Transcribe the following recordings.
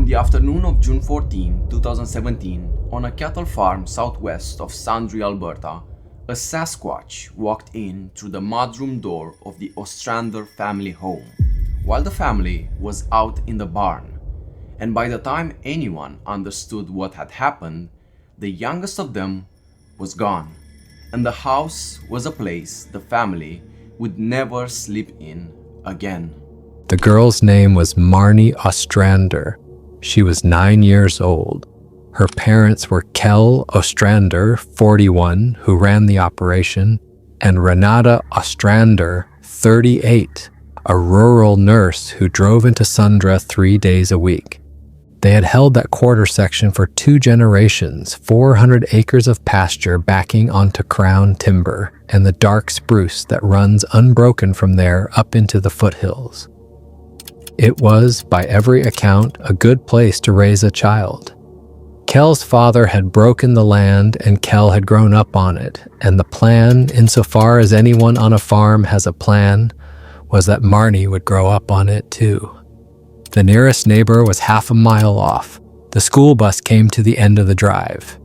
the afternoon of June 14, 2017, on a cattle farm southwest of Sandry, Alberta, a Sasquatch walked in through the mudroom door of the Ostrander family home, while the family was out in the barn. And by the time anyone understood what had happened, the youngest of them was gone, and the house was a place the family would never sleep in again. The girl's name was Marnie Ostrander. She was 9 years old. Her parents were Kel Ostrander, 41, who ran the operation, and Renata Ostrander, 38, a rural nurse who drove into Sundra 3 days a week. They had held that quarter section for 2 generations, 400 acres of pasture backing onto crown timber, and the dark spruce that runs unbroken from there up into the foothills. It was, by every account, a good place to raise a child. Kel's father had broken the land and Kel had grown up on it, and the plan, insofar as anyone on a farm has a plan, was that Marnie would grow up on it too. The nearest neighbor was half a mile off. The school bus came to the end of the drive.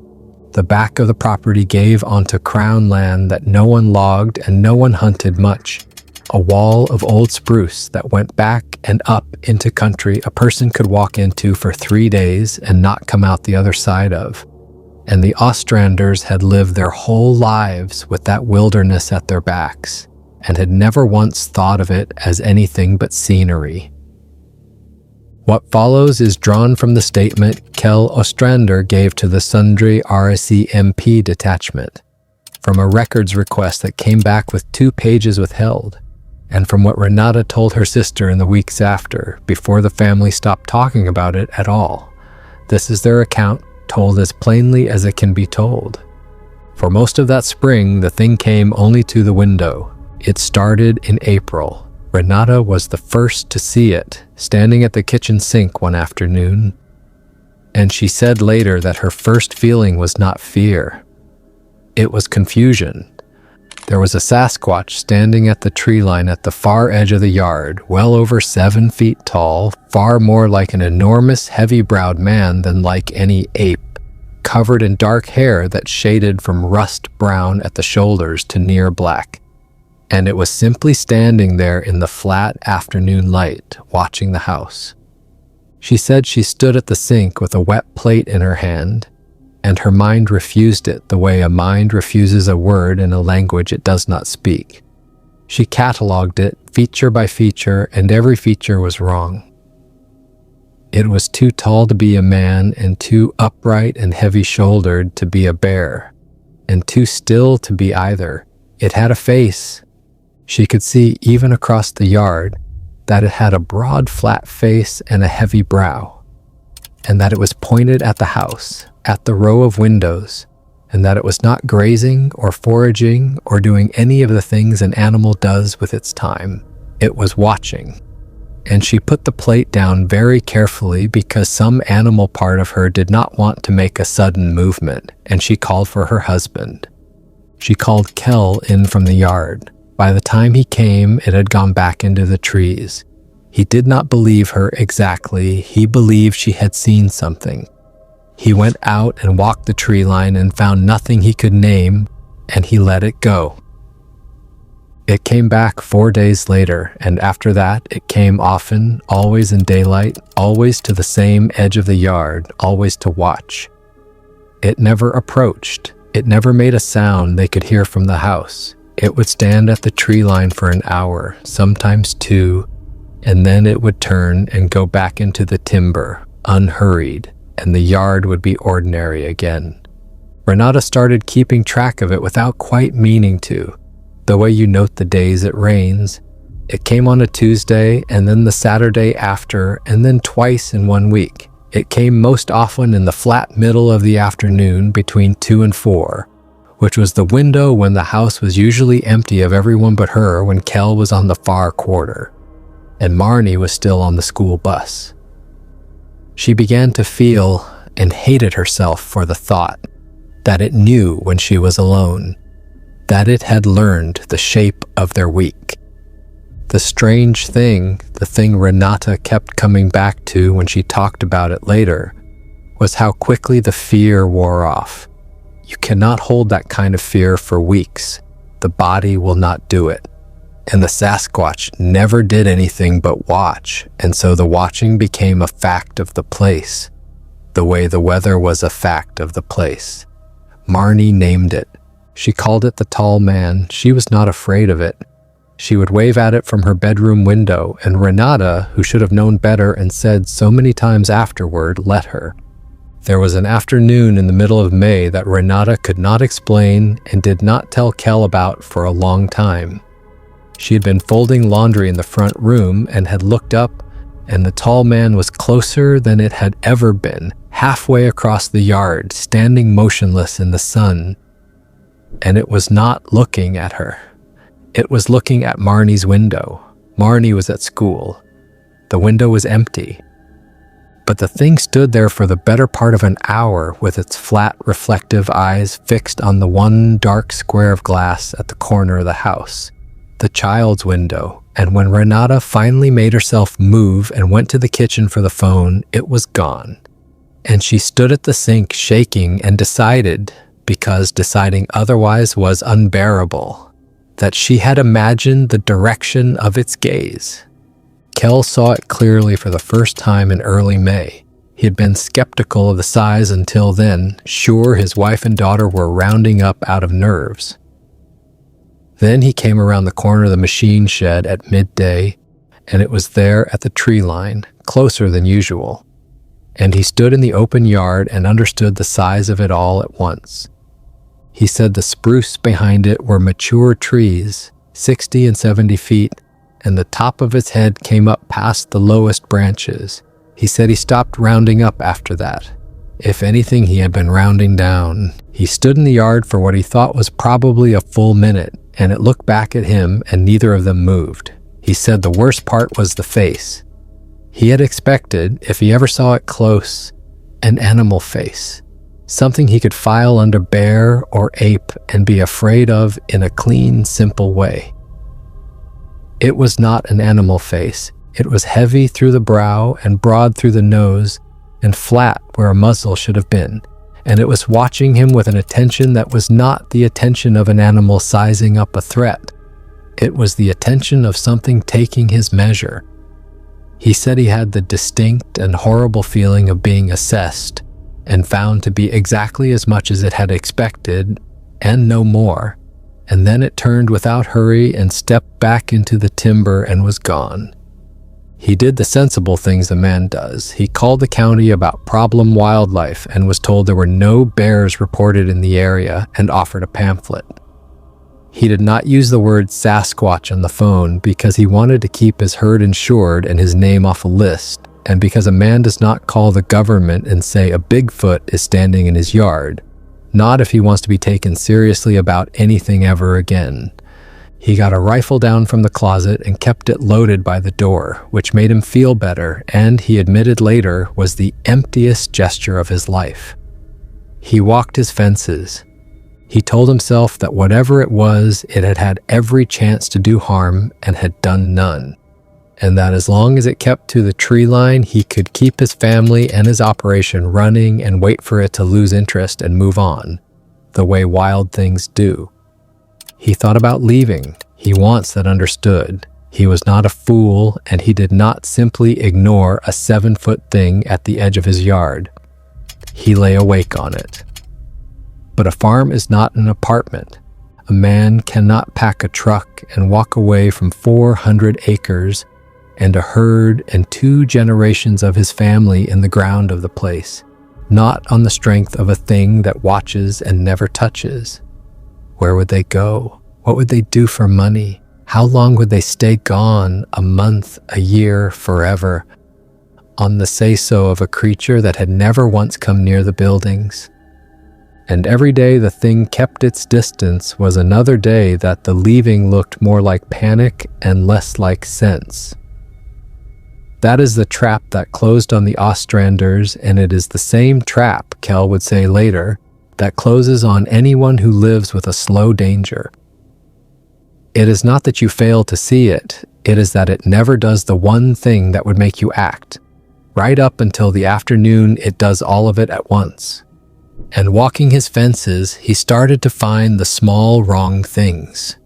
The back of the property gave onto crown land that no one logged and no one hunted much. A wall of old spruce that went back and up into country a person could walk into for 3 days and not come out the other side of. And the Ostranders had lived their whole lives with that wilderness at their backs, and had never once thought of it as anything but scenery. What follows is drawn from the statement Kel Ostrander gave to the Sundry RCMP detachment, from a records request that came back with 2 pages withheld, and from what Renata told her sister in the weeks after, before the family stopped talking about it at all. This is their account, told as plainly as it can be told. For most of that spring, the thing came only to the window. It started in April. Renata was the first to see it, standing at the kitchen sink one afternoon. And she said later that her first feeling was not fear. It was confusion. There was a Sasquatch standing at the tree line at the far edge of the yard, well over 7 feet tall, far more like an enormous heavy-browed man than like any ape, covered in dark hair that shaded from rust brown at the shoulders to near black. And it was simply standing there in the flat afternoon light, watching the house. She said she stood at the sink with a wet plate in her hand, and her mind refused it the way a mind refuses a word in a language it does not speak. She catalogued it, feature by feature, and every feature was wrong. It was too tall to be a man, and too upright and heavy-shouldered to be a bear, and too still to be either. It had a face. She could see, even across the yard, that it had a broad, flat face and a heavy brow, and that it was pointed at the house, at the row of windows, and that it was not grazing or foraging or doing any of the things an animal does with its time. It was watching. And she put the plate down very carefully because some animal part of her did not want to make a sudden movement, and she called for her husband. She called Kel in from the yard. By the time he came, it had gone back into the trees. He did not believe her exactly. He believed she had seen something. He went out and walked the tree line and found nothing he could name, and he let it go. It came back 4 days later, and after that it came often, always in daylight, always to the same edge of the yard, always to watch. It never approached. It never made a sound they could hear from the house. It would stand at the tree line for an hour, sometimes 2, and then it would turn and go back into the timber, unhurried, and the yard would be ordinary again. Renata started keeping track of it without quite meaning to, the way you note the days it rains. It came on a Tuesday, and then the Saturday after, and then twice in 1 week. It came most often in the flat middle of the afternoon between 2 and 4, which was the window when the house was usually empty of everyone but her when Kel was on the far quarter, and Marnie was still on the school bus. She began to feel and hated herself for the thought that it knew when she was alone, that it had learned the shape of their week. The strange thing, the thing Renata kept coming back to when she talked about it later, was how quickly the fear wore off. You cannot hold that kind of fear for weeks. The body will not do it. And the Sasquatch never did anything but watch, and so the watching became a fact of the place, the way the weather was a fact of the place. Marnie named it. She called it the tall man. She was not afraid of it. She would wave at it from her bedroom window, and Renata, who should have known better and said so many times afterward, let her. There was an afternoon in the middle of May that Renata could not explain and did not tell Kel about for a long time. She had been folding laundry in the front room and had looked up, and the tall man was closer than it had ever been, halfway across the yard, standing motionless in the sun. And it was not looking at her. It was looking at Marnie's window. Marnie was at school. The window was empty. But the thing stood there for the better part of an hour with its flat, reflective eyes fixed on the one dark square of glass at the corner of the house, the child's window. And when Renata finally made herself move and went to the kitchen for the phone, it was gone. And she stood at the sink shaking and decided, because deciding otherwise was unbearable, that she had imagined the direction of its gaze. Kel saw it clearly for the first time in early May. He had been skeptical of the size until then, sure his wife and daughter were rounding up out of nerves. Then he came around the corner of the machine shed at midday, and it was there at the tree line, closer than usual. And he stood in the open yard and understood the size of it all at once. He said the spruce behind it were mature trees, 60 and 70 feet, and the top of its head came up past the lowest branches. He said he stopped rounding up after that. If anything, he had been rounding down. He stood in the yard for what he thought was probably a full minute, and it looked back at him, and neither of them moved. He said the worst part was the face. He had expected, if he ever saw it close, an animal face, something he could file under bear or ape and be afraid of in a clean, simple way. It was not an animal face. It was heavy through the brow and broad through the nose and flat where a muzzle should have been, and it was watching him with an attention that was not the attention of an animal sizing up a threat. It was the attention of something taking his measure. He said he had the distinct and horrible feeling of being assessed and found to be exactly as much as it had expected, and no more. And then it turned without hurry and stepped back into the timber and was gone. He did the sensible things a man does. He called the county about problem wildlife and was told there were no bears reported in the area and offered a pamphlet. He did not use the word Sasquatch on the phone because he wanted to keep his herd insured and his name off a list, and because a man does not call the government and say a Bigfoot is standing in his yard. Not if he wants to be taken seriously about anything ever again. He got a rifle down from the closet and kept it loaded by the door, which made him feel better, and he admitted later was the emptiest gesture of his life. He walked his fences. He told himself that whatever it was, it had had every chance to do harm and had done none, and that as long as it kept to the tree line, he could keep his family and his operation running and wait for it to lose interest and move on, the way wild things do. He thought about leaving. He once had understood. He was not a fool, and he did not simply ignore a 7-foot thing at the edge of his yard. He lay awake on it. But a farm is not an apartment. A man cannot pack a truck and walk away from 400 acres and a herd and 2 generations of his family in the ground of the place, not on the strength of a thing that watches and never touches. Where would they go? What would they do for money? How long would they stay gone? A month, a year, forever? On the say-so of a creature that had never once come near the buildings. And every day the thing kept its distance was another day that the leaving looked more like panic and less like sense. That is the trap that closed on the Ostranders, and it is the same trap, Kel would say later, that closes on anyone who lives with a slow danger. It is not that you fail to see it, it is that it never does the one thing that would make you act. Right up until the afternoon, it does all of it at once. And walking his fences, he started to find the small wrong things.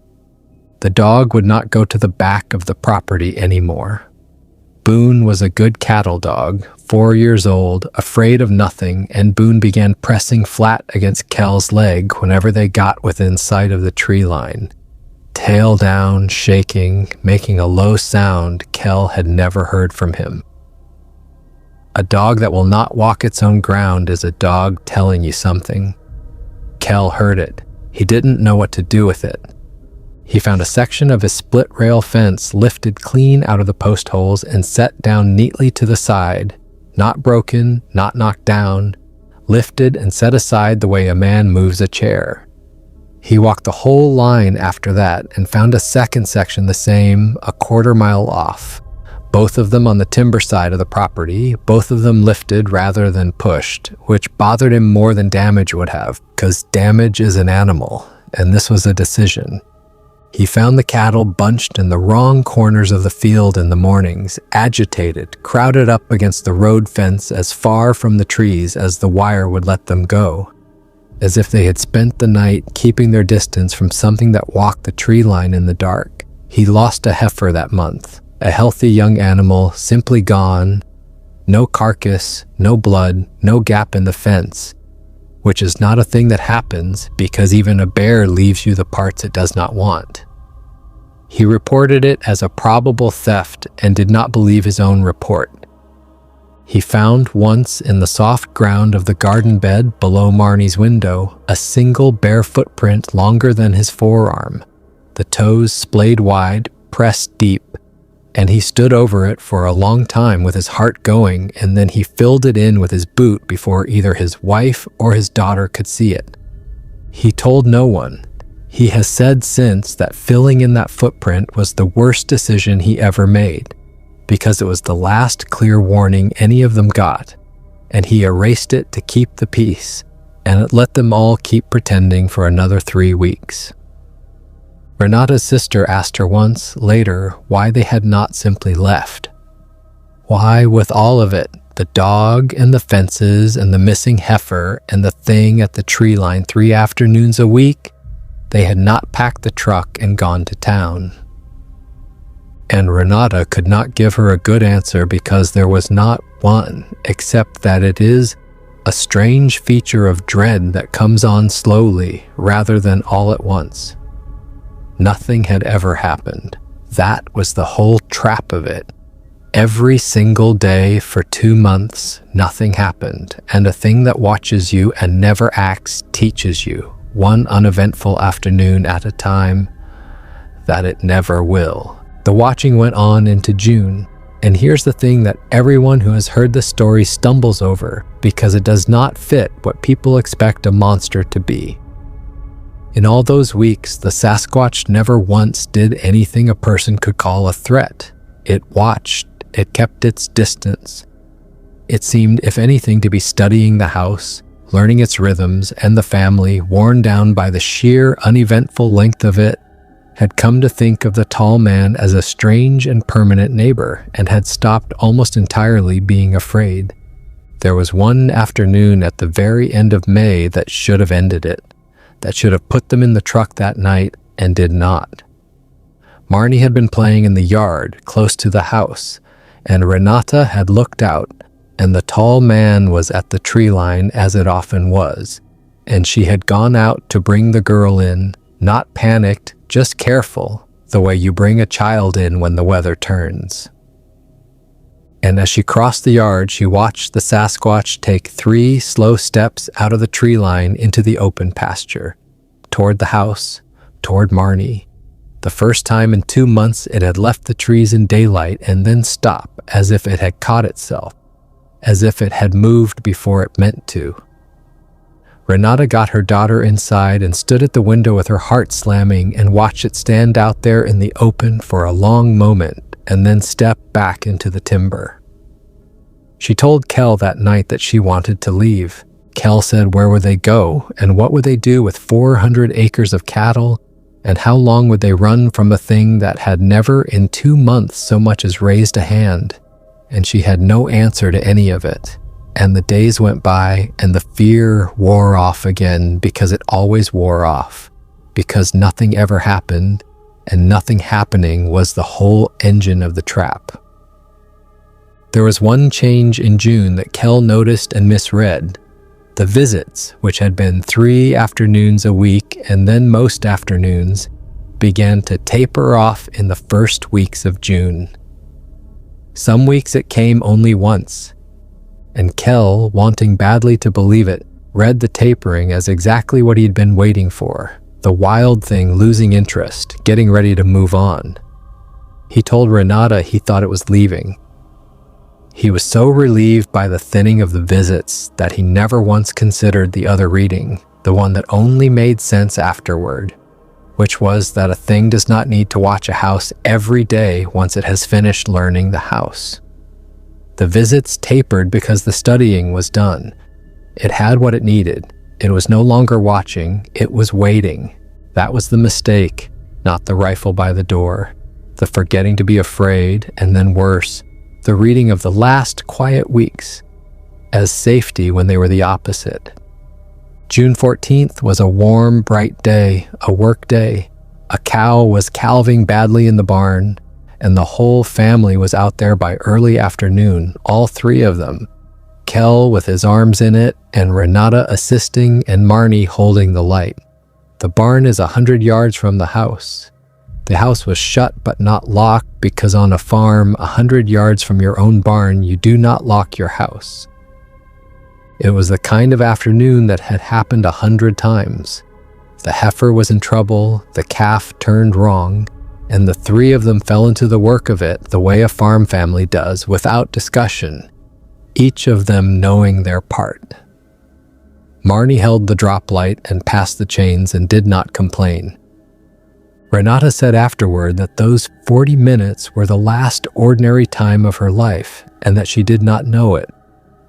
The dog would not go to the back of the property anymore. Boone was a good cattle dog, 4 years old, afraid of nothing, and Boone began pressing flat against Kel's leg whenever they got within sight of the tree line. Tail down, shaking, making a low sound Kel had never heard from him. A dog that will not walk its own ground is a dog telling you something. Kel heard it. He didn't know what to do with it. He found a section of his split-rail fence lifted clean out of the post holes and set down neatly to the side, not broken, not knocked down, lifted and set aside the way a man moves a chair. He walked the whole line after that and found a second section the same, a quarter-mile off. Both of them on the timber side of the property, both of them lifted rather than pushed, which bothered him more than damage would have, because damage is an animal, and this was a decision. He found the cattle bunched in the wrong corners of the field in the mornings, agitated, crowded up against the road fence as far from the trees as the wire would let them go, as if they had spent the night keeping their distance from something that walked the tree line in the dark. He lost a heifer that month, a healthy young animal simply gone, no carcass, no blood, no gap in the fence, which is not a thing that happens because even a bear leaves you the parts it does not want. He reported it as a probable theft and did not believe his own report. He found once in the soft ground of the garden bed below Marnie's window a single bare footprint longer than his forearm, the toes splayed wide, pressed deep, and he stood over it for a long time with his heart going, and then he filled it in with his boot before either his wife or his daughter could see it. He told no one. He has said since that filling in that footprint was the worst decision he ever made, because it was the last clear warning any of them got, and he erased it to keep the peace, and it let them all keep pretending for another 3 weeks. Renata's sister asked her once, later, why they had not simply left. Why, with all of it, the dog and the fences and the missing heifer and the thing at the tree line 3 afternoons a week, they had not packed the truck and gone to town. And Renata could not give her a good answer because there was not one, except that it is a strange feature of dread that comes on slowly rather than all at once. Nothing had ever happened. That was the whole trap of it. Every single day for 2 months, nothing happened, and a thing that watches you and never acts teaches you, one uneventful afternoon at a time, that it never will. The watching went on into June, and here's the thing that everyone who has heard the story stumbles over because it does not fit what people expect a monster to be. In all those weeks, the Sasquatch never once did anything a person could call a threat. It watched, it kept its distance. It seemed, if anything, to be studying the house, learning its rhythms, and the family, worn down by the sheer, uneventful length of it, had come to think of the tall man as a strange and permanent neighbor, and had stopped almost entirely being afraid. There was one afternoon at the very end of May that should have ended it, that should have put them in the truck that night, and did not. Marnie had been playing in the yard, close to the house, and Renata had looked out, and the tall man was at the tree line as it often was, and she had gone out to bring the girl in, not panicked, just careful, the way you bring a child in when the weather turns. And as she crossed the yard, she watched the Sasquatch take 3 slow steps out of the tree line into the open pasture, toward the house, toward Marnie. The first time in 2 months it had left the trees in daylight and then stop, as if it had caught itself, as if it had moved before it meant to. Renata got her daughter inside and stood at the window with her heart slamming and watched it stand out there in the open for a long moment and then step back into the timber. She told Kel that night that she wanted to leave. Kel said where would they go and what would they do with 400 acres of cattle And how long would they run from a thing that had never in 2 months so much as raised a hand? And she had no answer to any of it. And the days went by, and the fear wore off again, because it always wore off, because nothing ever happened, and nothing happening was the whole engine of the trap. There was one change in June that Kel noticed and misread. The visits, which had been 3 afternoons a week and then most afternoons, began to taper off in the first weeks of June. Some weeks it came only once, and Kel, wanting badly to believe it, read the tapering as exactly what he'd been waiting for, the wild thing losing interest, getting ready to move on. He told Renata he thought it was leaving. He was so relieved by the thinning of the visits that he never once considered the other reading, the one that only made sense afterward, which was that a thing does not need to watch a house every day once it has finished learning the house. The visits tapered because the studying was done. It had what it needed. It was no longer watching, it was waiting. That was the mistake, not the rifle by the door, the forgetting to be afraid, and then worse, the reading of the last quiet weeks as safety when they were the opposite. June 14th was a warm, bright day, a work day. A cow was calving badly in the barn, and the whole family was out there by early afternoon, all 3 of them. Kel with his arms in it, and Renata assisting, and Marnie holding the light. The barn is 100 yards from the house. The house was shut but not locked because on a farm 100 yards from your own barn you do not lock your house. It was the kind of afternoon that had happened 100 times. The heifer was in trouble, the calf turned wrong, and the 3 of them fell into the work of it the way a farm family does, without discussion, each of them knowing their part. Marnie held the drop light and passed the chains and did not complain. Renata said afterward that those 40 minutes were the last ordinary time of her life, and that she did not know it,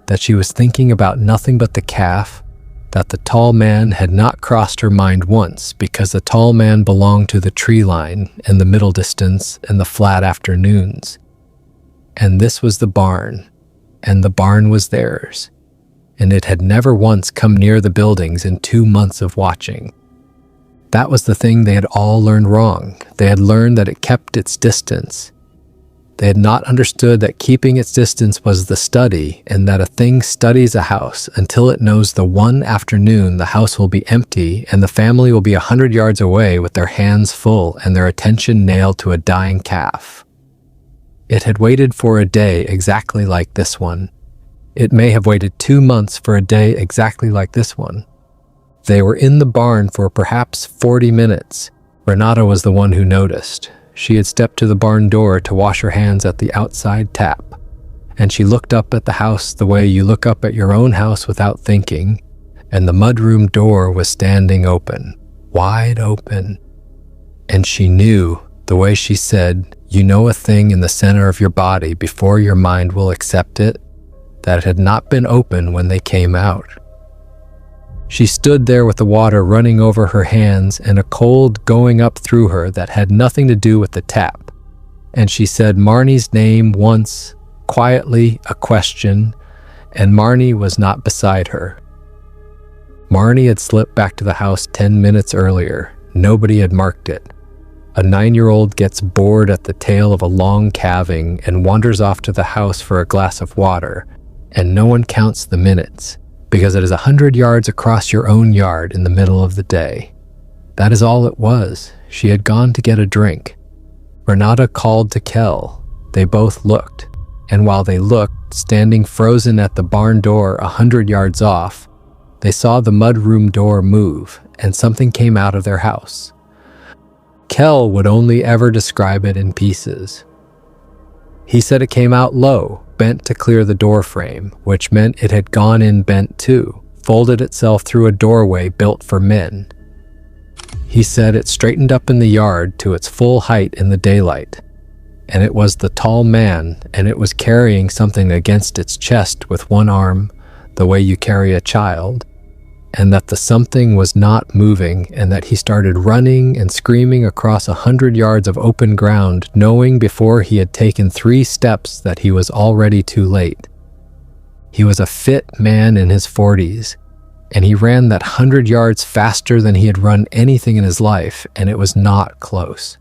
that she was thinking about nothing but the calf, that the tall man had not crossed her mind once because the tall man belonged to the tree line and the middle distance and the flat afternoons. And this was the barn, and the barn was theirs, and it had never once come near the buildings in 2 months of watching. That was the thing they had all learned wrong. They had learned that it kept its distance. They had not understood that keeping its distance was the study, and that a thing studies a house until it knows the one afternoon the house will be empty and the family will be 100 yards away with their hands full and their attention nailed to a dying calf. It had waited for a day exactly like this one. It may have waited 2 months for a day exactly like this one. They were in the barn for perhaps 40 minutes. Renata was the one who noticed. She had stepped to the barn door to wash her hands at the outside tap, and she looked up at the house the way you look up at your own house without thinking, and the mudroom door was standing open, wide open. And she knew, the way she said, you know a thing in the center of your body before your mind will accept it, that it had not been open when they came out. She stood there with the water running over her hands and a cold going up through her that had nothing to do with the tap. And she said Marnie's name once, quietly, a question, and Marnie was not beside her. Marnie had slipped back to the house 10 minutes earlier. Nobody had marked it. A 9-year-old gets bored at the tail of a long calving and wanders off to the house for a glass of water, and no one counts the minutes, because it is 100 yards across your own yard in the middle of the day. That is all it was. She had gone to get a drink. Renata called to Kel. They both looked, and while they looked, standing frozen at the barn door 100 yards off, they saw the mudroom door move, and something came out of their house. Kel would only ever describe it in pieces. He said it came out low, bent to clear the door frame, which meant it had gone in bent too, folded itself through a doorway built for men. He said it straightened up in the yard to its full height in the daylight, and it was the tall man, and it was carrying something against its chest with one arm, the way you carry a child, and that the something was not moving, and that he started running and screaming across 100 yards of open ground, knowing before he had taken 3 steps that he was already too late. He was a fit man in his 40s, and he ran that 100 yards faster than he had run anything in his life, and it was not close.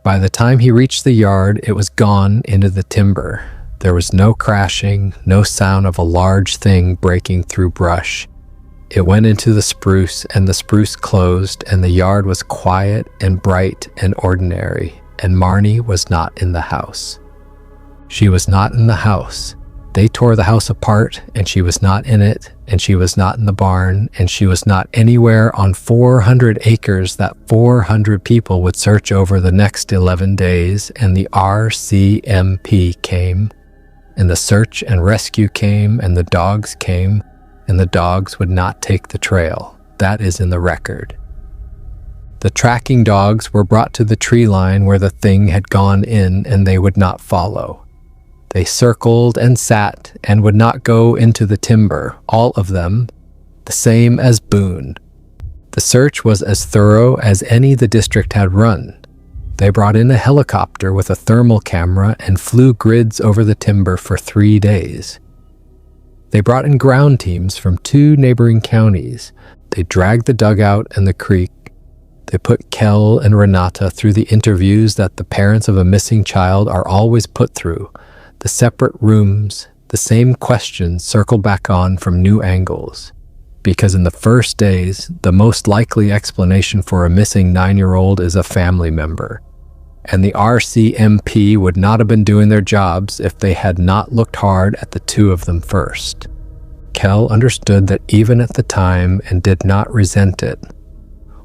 By the time he reached the yard, it was gone into the timber. There was no crashing, no sound of a large thing breaking through brush. It went into the spruce, and the spruce closed, and the yard was quiet and bright and ordinary, and Marnie was not in the house. She was not in the house. They tore the house apart, and she was not in it, and she was not in the barn, and she was not anywhere on 400 acres that 400 people would search over the next 11 days, and the RCMP came, and the search and rescue came, and the dogs came, and the dogs would not take the trail. That is in the record. The tracking dogs were brought to the tree line where the thing had gone in, and they would not follow. They circled and sat and would not go into the timber, all of them, the same as Boone. The search was as thorough as any the district had run. They brought in a helicopter with a thermal camera and flew grids over the timber for 3 days. They brought in ground teams from 2 neighboring counties. They dragged the dugout and the creek. They put Kel and Renata through the interviews that the parents of a missing child are always put through. The separate rooms, the same questions circled back on from new angles. Because in the first days, the most likely explanation for a missing 9-year-old is a family member. And the RCMP would not have been doing their jobs if they had not looked hard at the 2 of them first. Kel understood that even at the time and did not resent it.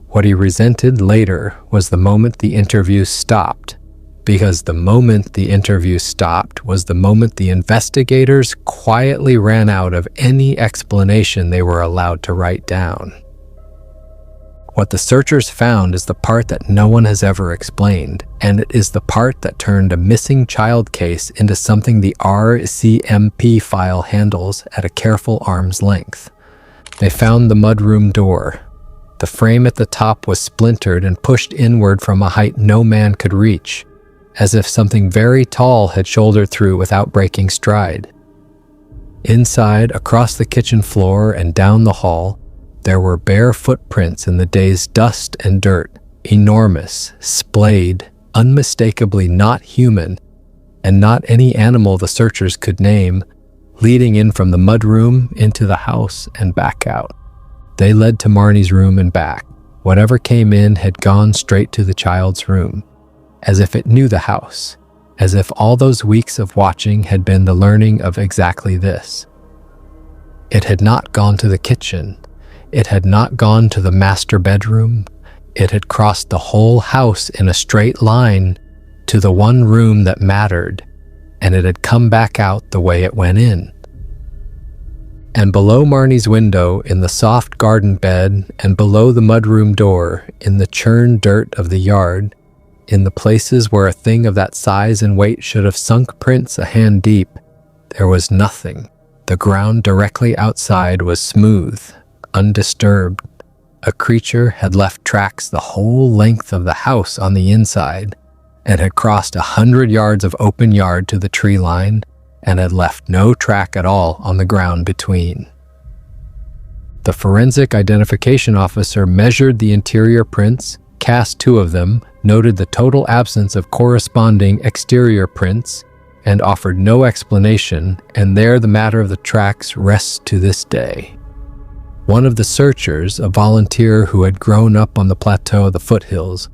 What he resented later was the moment the interview stopped, because the moment the interview stopped was the moment the investigators quietly ran out of any explanation they were allowed to write down. What the searchers found is the part that no one has ever explained, and it is the part that turned a missing child case into something the RCMP file handles at a careful arm's length. They found the mudroom door. The frame at the top was splintered and pushed inward from a height no man could reach, as if something very tall had shouldered through without breaking stride. Inside, across the kitchen floor and down the hall, there were bare footprints in the day's dust and dirt, enormous, splayed, unmistakably not human, and not any animal the searchers could name, leading in from the mudroom into the house and back out. They led to Marnie's room and back. Whatever came in had gone straight to the child's room, as if it knew the house, as if all those weeks of watching had been the learning of exactly this. It had not gone to the kitchen. It had not gone to the master bedroom. It had crossed the whole house in a straight line to the one room that mattered, and it had come back out the way it went in. And below Marnie's window, in the soft garden bed, and below the mudroom door, in the churned dirt of the yard, in the places where a thing of that size and weight should have sunk prints a hand deep, there was nothing. The ground directly outside was smooth, undisturbed. A creature had left tracks the whole length of the house on the inside, and had crossed 100 yards of open yard to the tree line, and had left no track at all on the ground between. The forensic identification officer measured the interior prints, cast 2 of them, noted the total absence of corresponding exterior prints, and offered no explanation, and there the matter of the tracks rests to this day. One of the searchers, a volunteer who had grown up on the plateau of the foothills,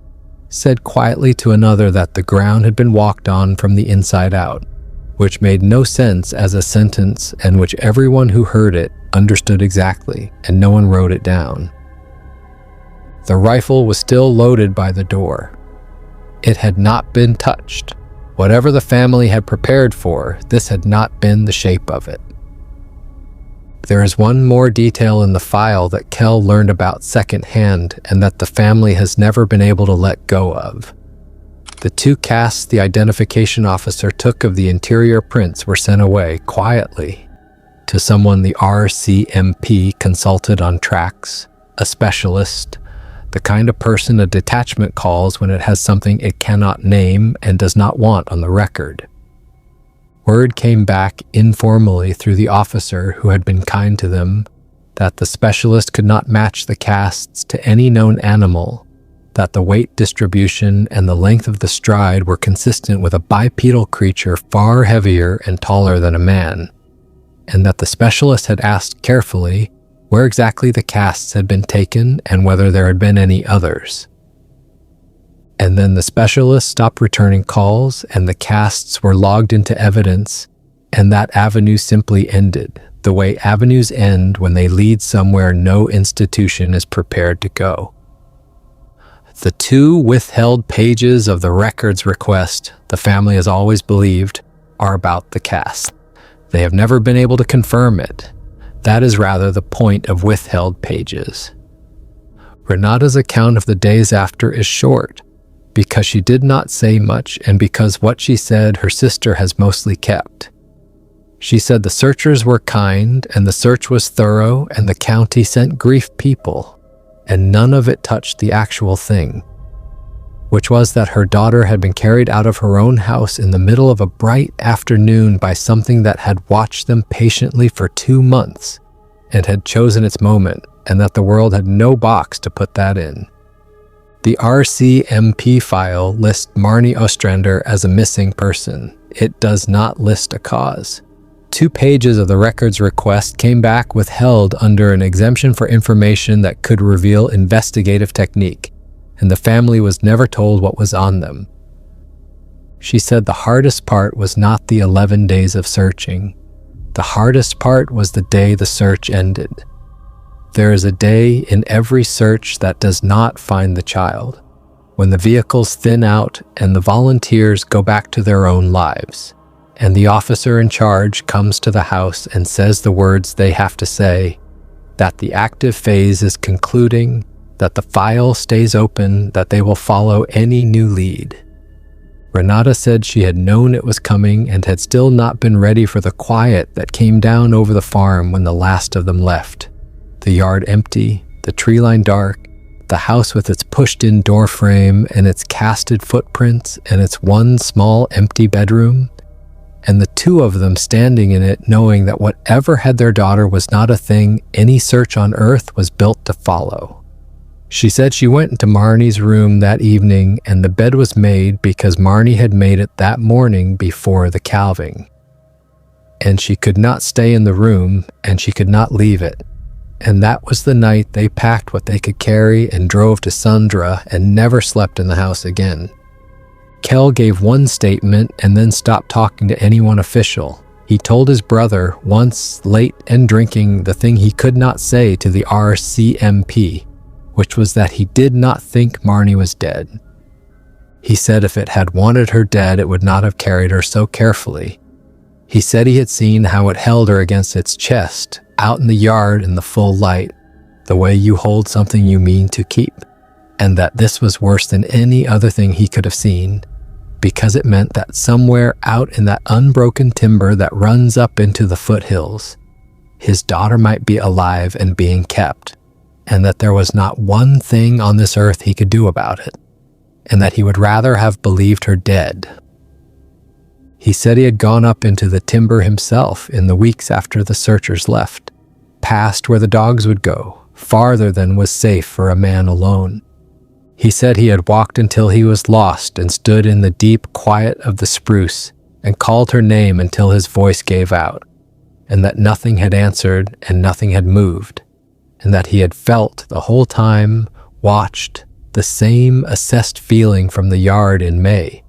said quietly to another that the ground had been walked on from the inside out, which made no sense as a sentence and which everyone who heard it understood exactly, and no one wrote it down. The rifle was still loaded by the door. It had not been touched. Whatever the family had prepared for, this had not been the shape of it. There is one more detail in the file that Kel learned about secondhand and that the family has never been able to let go of. The 2 casts the identification officer took of the interior prints were sent away quietly to someone the RCMP consulted on tracks, a specialist, the kind of person a detachment calls when it has something it cannot name and does not want on the record. Word came back informally through the officer who had been kind to them that the specialist could not match the casts to any known animal, that the weight distribution and the length of the stride were consistent with a bipedal creature far heavier and taller than a man, and that the specialist had asked carefully where exactly the casts had been taken and whether there had been any others. And then the specialist stopped returning calls and the casts were logged into evidence, and that avenue simply ended, the way avenues end when they lead somewhere no institution is prepared to go. The 2 withheld pages of the records request, the family has always believed, are about the cast. They have never been able to confirm it. That is rather the point of withheld pages. Renata's account of the days after is short, because she did not say much and because what she said her sister has mostly kept. She said the searchers were kind and the search was thorough and the county sent grief people, and none of it touched the actual thing, which was that her daughter had been carried out of her own house in the middle of a bright afternoon by something that had watched them patiently for 2 months and had chosen its moment, and that the world had no box to put that in. The RCMP file lists Marnie Ostrander as a missing person. It does not list a cause. 2 pages of the records request came back withheld under an exemption for information that could reveal investigative technique, and the family was never told what was on them. She said the hardest part was not the 11 days of searching. The hardest part was the day the search ended. There is a day in every search that does not find the child, when the vehicles thin out and the volunteers go back to their own lives, and the officer in charge comes to the house and says the words they have to say, that the active phase is concluding, that the file stays open, that they will follow any new lead. Renata said she had known it was coming and had still not been ready for the quiet that came down over the farm when the last of them left. The yard empty, the tree line dark, the house with its pushed-in door frame and its casted footprints and its one small empty bedroom, and the 2 of them standing in it knowing that whatever had their daughter was not a thing any search on earth was built to follow. She said she went into Marnie's room that evening and the bed was made because Marnie had made it that morning before the calving. And she could not stay in the room and she could not leave it. And that was the night they packed what they could carry and drove to Sundra and never slept in the house again. Kel gave one statement and then stopped talking to anyone official. He told his brother, once late and drinking, the thing he could not say to the RCMP, which was that he did not think Marnie was dead. He said if it had wanted her dead, it would not have carried her so carefully. He said he had seen how it held her against its chest, out in the yard in the full light, the way you hold something you mean to keep, and that this was worse than any other thing he could have seen, because it meant that somewhere out in that unbroken timber that runs up into the foothills, his daughter might be alive and being kept, and that there was not one thing on this earth he could do about it, and that he would rather have believed her dead. He said he had gone up into the timber himself in the weeks after the searchers left, past where the dogs would go, farther than was safe for a man alone. He said he had walked until he was lost and stood in the deep quiet of the spruce and called her name until his voice gave out, and that nothing had answered and nothing had moved, and that he had felt the whole time, watched, the same assessed feeling from the yard in May,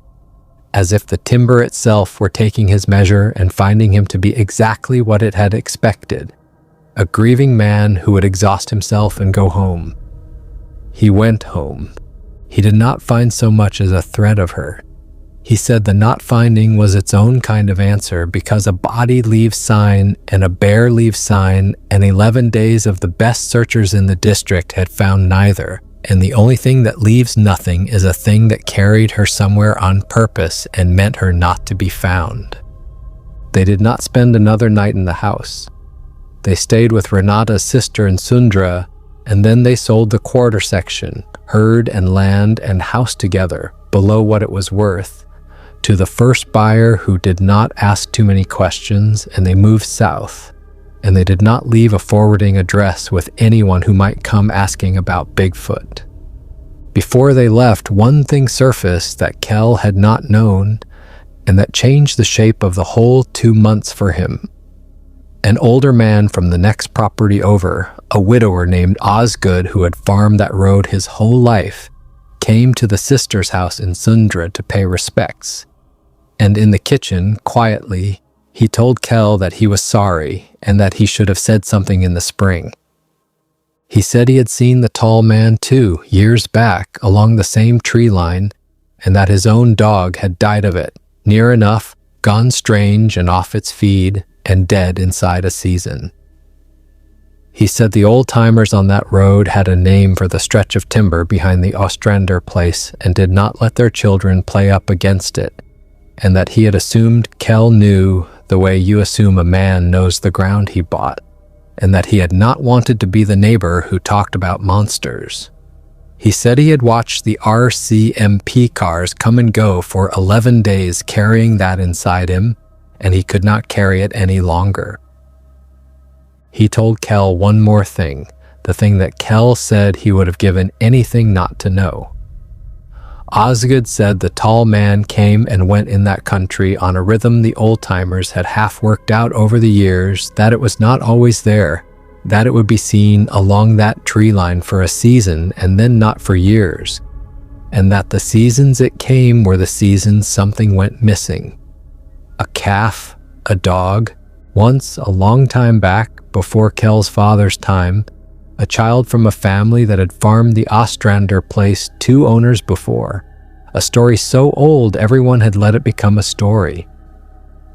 as if the timber itself were taking his measure and finding him to be exactly what it had expected, a grieving man who would exhaust himself and go home. He went home. He did not find so much as a thread of her. He said the not finding was its own kind of answer because a body leaves sign and a bear leaves sign, and 11 days of the best searchers in the district had found neither, and the only thing that leaves nothing is a thing that carried her somewhere on purpose and meant her not to be found. They did not spend another night in the house. They stayed with Renata's sister in Sundra, and then they sold the quarter section, herd and land and house together, below what it was worth, to the first buyer who did not ask too many questions, and they moved south. And they did not leave a forwarding address with anyone who might come asking about Bigfoot. Before they left, one thing surfaced that Kel had not known, and that changed the shape of the whole 2 months for him. An older man from the next property over, a widower named Osgood who had farmed that road his whole life, came to the sister's house in Sundra to pay respects. And in the kitchen, quietly, he told Kel that he was sorry and that he should have said something in the spring. He said he had seen the tall man too, years back, along the same tree line, and that his own dog had died of it, near enough, gone strange and off its feed, and dead inside a season. He said the old-timers on that road had a name for the stretch of timber behind the Ostrander place and did not let their children play up against it, and that he had assumed Kel knew the way you assume a man knows the ground he bought, and that he had not wanted to be the neighbor who talked about monsters. He said he had watched the RCMP cars come and go for 11 days carrying that inside him, and he could not carry it any longer. He told Kel one more thing, the thing that Kel said he would have given anything not to know. Osgood said the tall man came and went in that country on a rhythm the old-timers had half worked out over the years, that it was not always there, that it would be seen along that tree line for a season and then not for years, and that the seasons it came were the seasons something went missing. A calf, a dog, once, a long time back, before Kel's father's time, a child from a family that had farmed the Ostrander place 2 owners before. A story so old everyone had let it become a story.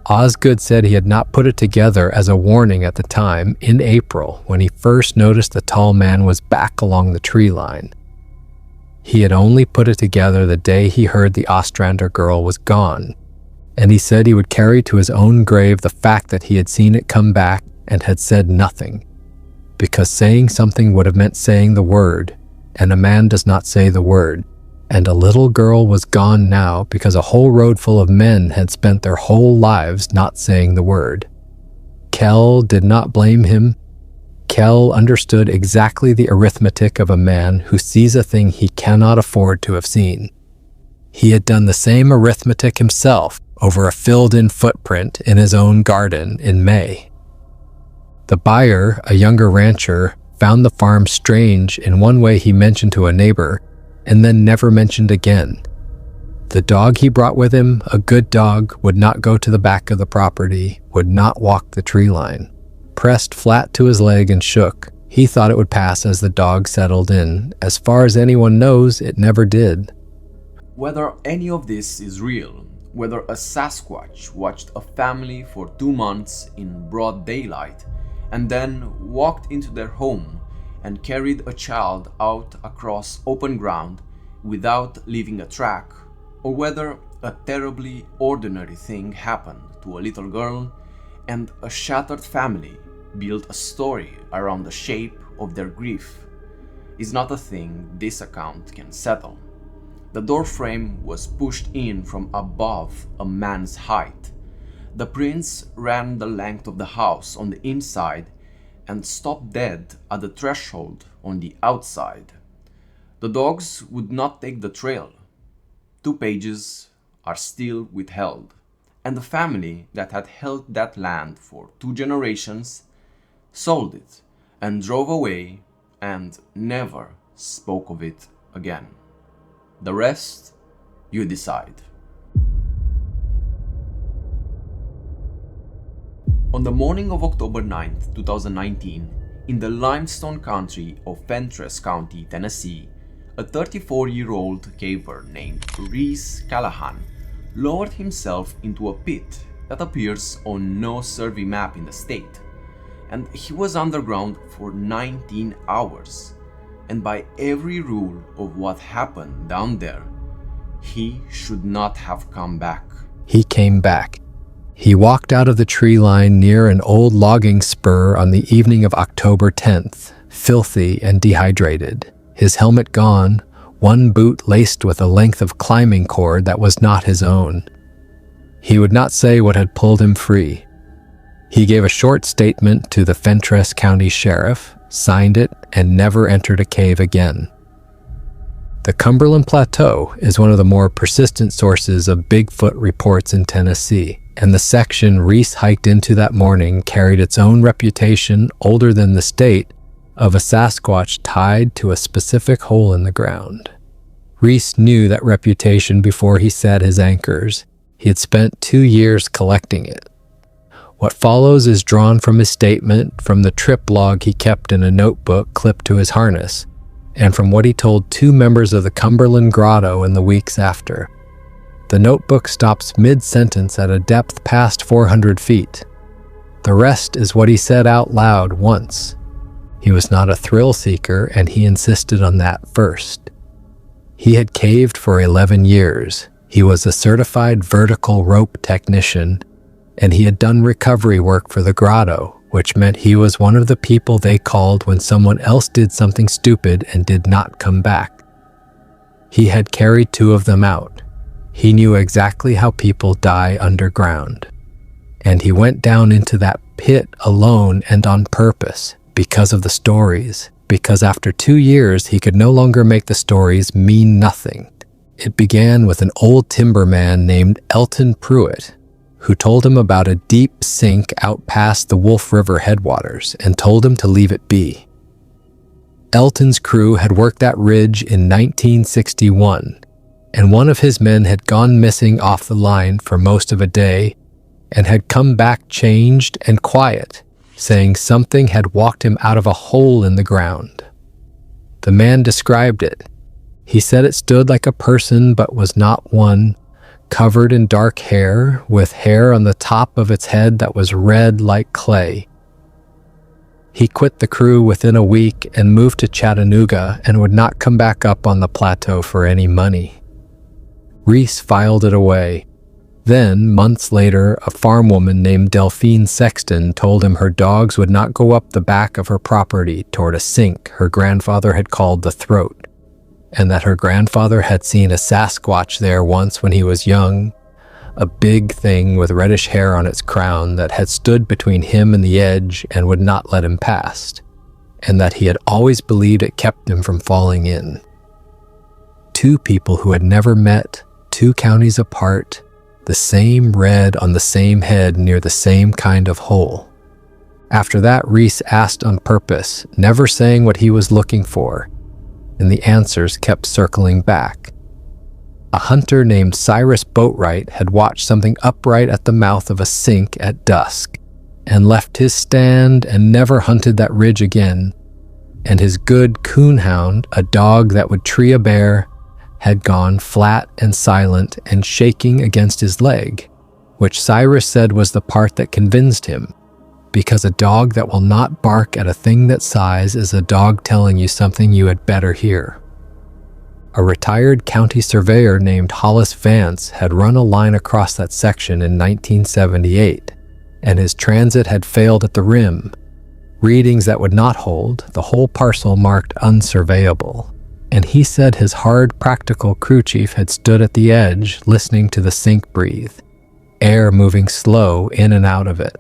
Osgood said he had not put it together as a warning at the time, in April, when he first noticed the tall man was back along the tree line. He had only put it together the day he heard the Ostrander girl was gone, and he said he would carry to his own grave the fact that he had seen it come back and had said nothing, because saying something would have meant saying the word, and a man does not say the word, and a little girl was gone now because a whole road full of men had spent their whole lives not saying the word. Kel did not blame him. Kel understood exactly the arithmetic of a man who sees a thing he cannot afford to have seen. He had done the same arithmetic himself over a filled-in footprint in his own garden in May. The buyer, a younger rancher, found the farm strange in one way he mentioned to a neighbor, and then never mentioned again. The dog he brought with him, a good dog, would not go to the back of the property, would not walk the tree line. Pressed flat to his leg and shook, he thought it would pass as the dog settled in. As far as anyone knows, it never did. Whether any of this is real, whether a Sasquatch watched a family for 2 months in broad daylight, and then walked into their home and carried a child out across open ground without leaving a track, or whether a terribly ordinary thing happened to a little girl and a shattered family built a story around the shape of their grief, is not a thing this account can settle. The doorframe was pushed in from above a man's height. The prints ran the length of the house on the inside and stopped dead at the threshold on the outside. The dogs would not take the trail. 2 pages are still withheld, and the family that had held that land for 2 generations sold it and drove away and never spoke of it again. The rest, you decide. On the morning of October 9th, 2019, in the limestone country of Fentress County, Tennessee, a 34-year-old caver named Reese Callahan lowered himself into a pit that appears on no survey map in the state, and he was underground for 19 hours, and by every rule of what happened down there, he should not have come back. He came back. He walked out of the tree line near an old logging spur on the evening of October 10th, filthy and dehydrated, his helmet gone, one boot laced with a length of climbing cord that was not his own. He would not say what had pulled him free. He gave a short statement to the Fentress County Sheriff, signed it, and never entered a cave again. The Cumberland Plateau is one of the more persistent sources of Bigfoot reports in Tennessee, and the section Reese hiked into that morning carried its own reputation, older than the state, of a Sasquatch tied to a specific hole in the ground. Reese knew that reputation before he set his anchors. He had spent 2 years collecting it. What follows is drawn from his statement, from the trip log he kept in a notebook clipped to his harness, and from what he told 2 members of the Cumberland Grotto in the weeks after. The notebook stops mid-sentence at a depth past 400 feet. The rest is what he said out loud once. He was not a thrill seeker, and he insisted on that first. He had caved for 11 years. He was a certified vertical rope technician, and he had done recovery work for the grotto, which meant he was one of the people they called when someone else did something stupid and did not come back. He had carried 2 of them out. He knew exactly how people die underground. And he went down into that pit alone and on purpose, because of the stories, because after 2 years he could no longer make the stories mean nothing. It began with an old timberman named Elton Pruitt, who told him about a deep sink out past the Wolf River headwaters and told him to leave it be. Elton's crew had worked that ridge in 1961, and one of his men had gone missing off the line for most of a day and had come back changed and quiet, saying something had walked him out of a hole in the ground. The man described it. He said it stood like a person but was not one, covered in dark hair, with hair on the top of its head that was red like clay. He quit the crew within a week and moved to Chattanooga and would not come back up on the plateau for any money. Reese filed it away. Then, months later, a farm woman named Delphine Sexton told him her dogs would not go up the back of her property toward a sink her grandfather had called the Throat, and that her grandfather had seen a Sasquatch there once when he was young, a big thing with reddish hair on its crown that had stood between him and the edge and would not let him past, and that he had always believed it kept him from falling in. 2 people who had never met, 2 counties apart, the same red on the same head near the same kind of hole. After that, Reese asked on purpose, never saying what he was looking for, and the answers kept circling back. A hunter named Cyrus Boatwright had watched something upright at the mouth of a sink at dusk, and left his stand and never hunted that ridge again, and his good coonhound, a dog that would tree a bear, had gone flat and silent and shaking against his leg, which Cyrus said was the part that convinced him, because a dog that will not bark at a thing that sighs is a dog telling you something you had better hear. A retired county surveyor named Hollis Vance had run a line across that section in 1978, and his transit had failed at the rim. Readings that would not hold, the whole parcel marked unsurveyable. And he said his hard, practical crew chief had stood at the edge, listening to the sink breathe, air moving slow in and out of it,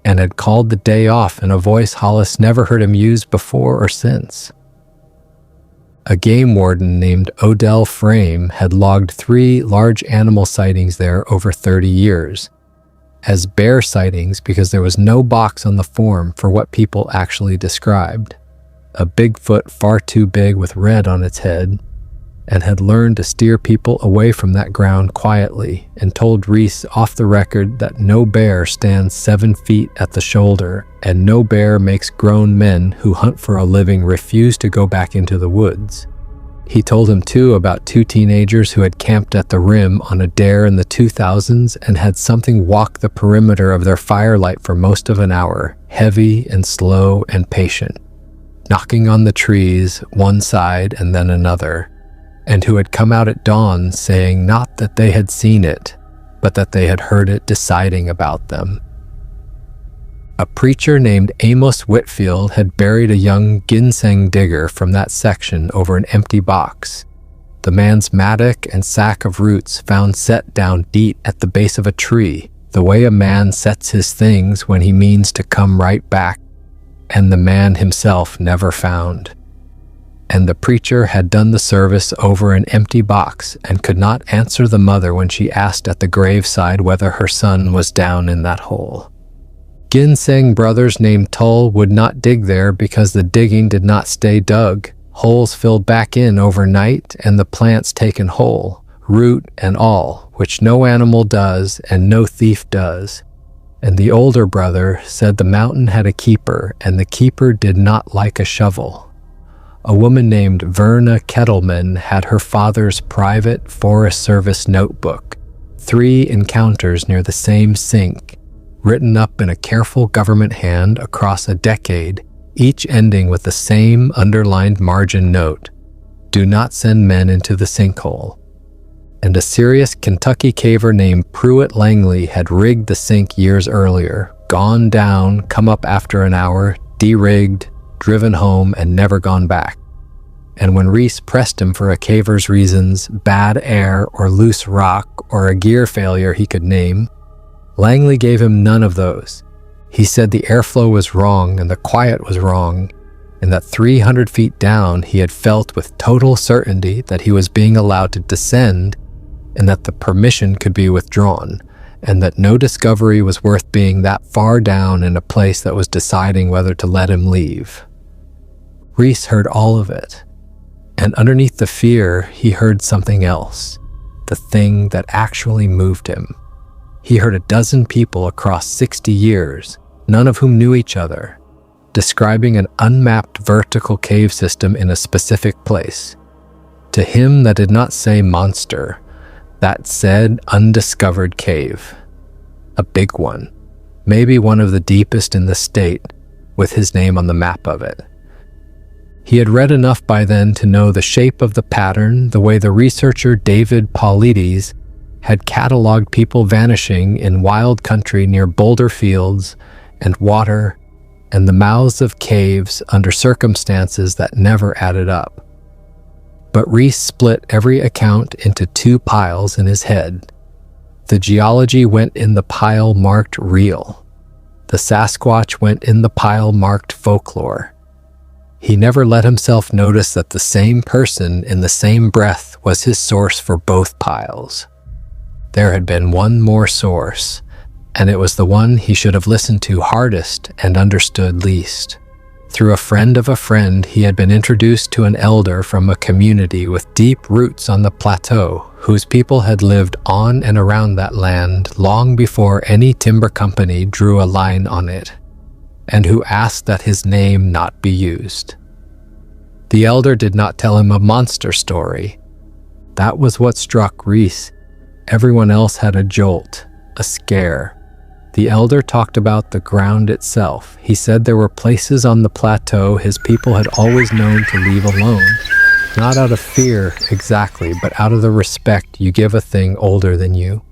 and had called the day off in a voice Hollis never heard him use before or since. A game warden named Odell Frame had logged 3 large animal sightings there over 30 years, as bear sightings because there was no box on the form for what people actually described. A Bigfoot far too big with red on its head, and had learned to steer people away from that ground quietly, and told Reese off the record that no bear stands 7 feet at the shoulder, and no bear makes grown men who hunt for a living refuse to go back into the woods. He told him too about 2 teenagers who had camped at the rim on a dare in the 2000s and had something walk the perimeter of their firelight for most of an hour, heavy and slow and patient, knocking on the trees, one side and then another, and who had come out at dawn saying not that they had seen it, but that they had heard it deciding about them. A preacher named Amos Whitfield had buried a young ginseng digger from that section over an empty box. The man's mattock and sack of roots found set down deep at the base of a tree, the way a man sets his things when he means to come right back, and the man himself never found. And the preacher had done the service over an empty box and could not answer the mother when she asked at the graveside whether her son was down in that hole. Ginseng brothers named Tull would not dig there because the digging did not stay dug, holes filled back in overnight and the plants taken whole, root and all, which no animal does and no thief does. And the older brother said the mountain had a keeper, and the keeper did not like a shovel. A woman named Verna Kettleman had her father's private Forest Service notebook, 3 encounters near the same sink, written up in a careful government hand across a decade, each ending with the same underlined margin note: "Do not send men into the sinkhole." And a serious Kentucky caver named Pruitt Langley had rigged the sink years earlier, gone down, come up after an hour, de-rigged, driven home, and never gone back. And when Reese pressed him for a caver's reasons, bad air or loose rock or a gear failure he could name, Langley gave him none of those. He said the airflow was wrong and the quiet was wrong, and that 300 feet down he had felt with total certainty that he was being allowed to descend, and that the permission could be withdrawn, and that no discovery was worth being that far down in a place that was deciding whether to let him leave. Reese heard all of it, and underneath the fear he heard something else, the thing that actually moved him. He heard a dozen people across 60 years, none of whom knew each other, describing an unmapped vertical cave system in a specific place. To him, that did not say monster, that said undiscovered cave. A big one, maybe one of the deepest in the state, with his name on the map of it. He had read enough by then to know the shape of the pattern, the way the researcher David Paulides had cataloged people vanishing in wild country near boulder fields and water and the mouths of caves under circumstances that never added up. But Reese split every account into 2 piles in his head. The geology went in the pile marked real. The Sasquatch went in the pile marked folklore. He never let himself notice that the same person in the same breath was his source for both piles. There had been one more source, and it was the one he should have listened to hardest and understood least. Through a friend of a friend, he had been introduced to an elder from a community with deep roots on the plateau, whose people had lived on and around that land long before any timber company drew a line on it, and who asked that his name not be used. The elder did not tell him a monster story. That was what struck Reese. Everyone else had a jolt, a scare. The elder talked about the ground itself. He said there were places on the plateau his people had always known to leave alone. Not out of fear exactly, but out of the respect you give a thing older than you.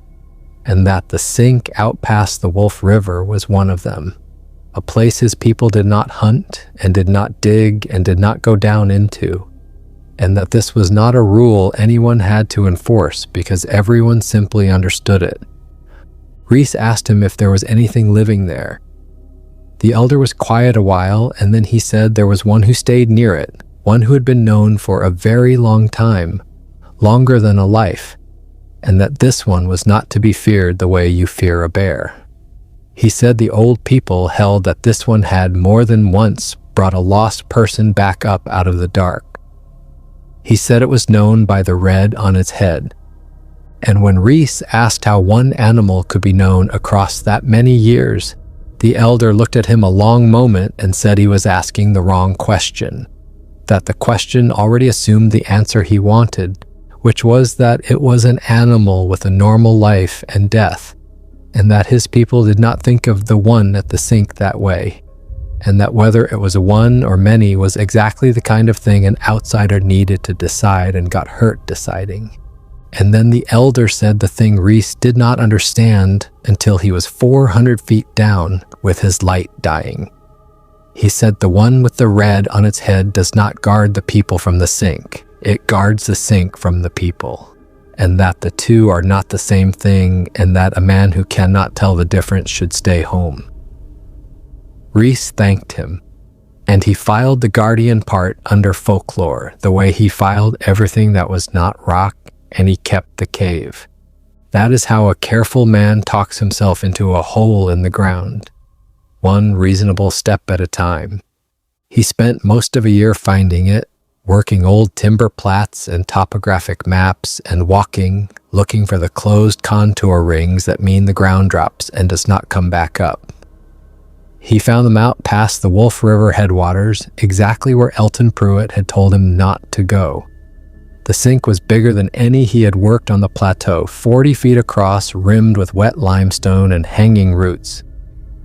And that the sink out past the Wolf River was one of them. A place his people did not hunt and did not dig and did not go down into. And that this was not a rule anyone had to enforce because everyone simply understood it. Reese asked him if there was anything living there. The elder was quiet a while, and then he said there was one who stayed near it, one who had been known for a very long time, longer than a life, and that this one was not to be feared the way you fear a bear. He said the old people held that this one had more than once brought a lost person back up out of the dark. He said it was known by the red on its head. And when Reese asked how one animal could be known across that many years, the elder looked at him a long moment and said he was asking the wrong question, that the question already assumed the answer he wanted, which was that it was an animal with a normal life and death, and that his people did not think of the one at the sink that way, and that whether it was one or many was exactly the kind of thing an outsider needed to decide and got hurt deciding. And then the elder said the thing Reese did not understand until he was 400 feet down with his light dying. He said the one with the red on its head does not guard the people from the sink. It guards the sink from the people. And that the two are not the same thing, and that a man who cannot tell the difference should stay home. Reese thanked him, and he filed the guardian part under folklore, the way he filed everything that was not rock, and he kept the cave. That is how a careful man talks himself into a hole in the ground, one reasonable step at a time. He spent most of a year finding it, working old timber plats and topographic maps and walking, looking for the closed contour rings that mean the ground drops and does not come back up. He found them out past the Wolf River headwaters, exactly where Elton Pruitt had told him not to go. The sink was bigger than any he had worked on the plateau, 40 feet across, rimmed with wet limestone and hanging roots.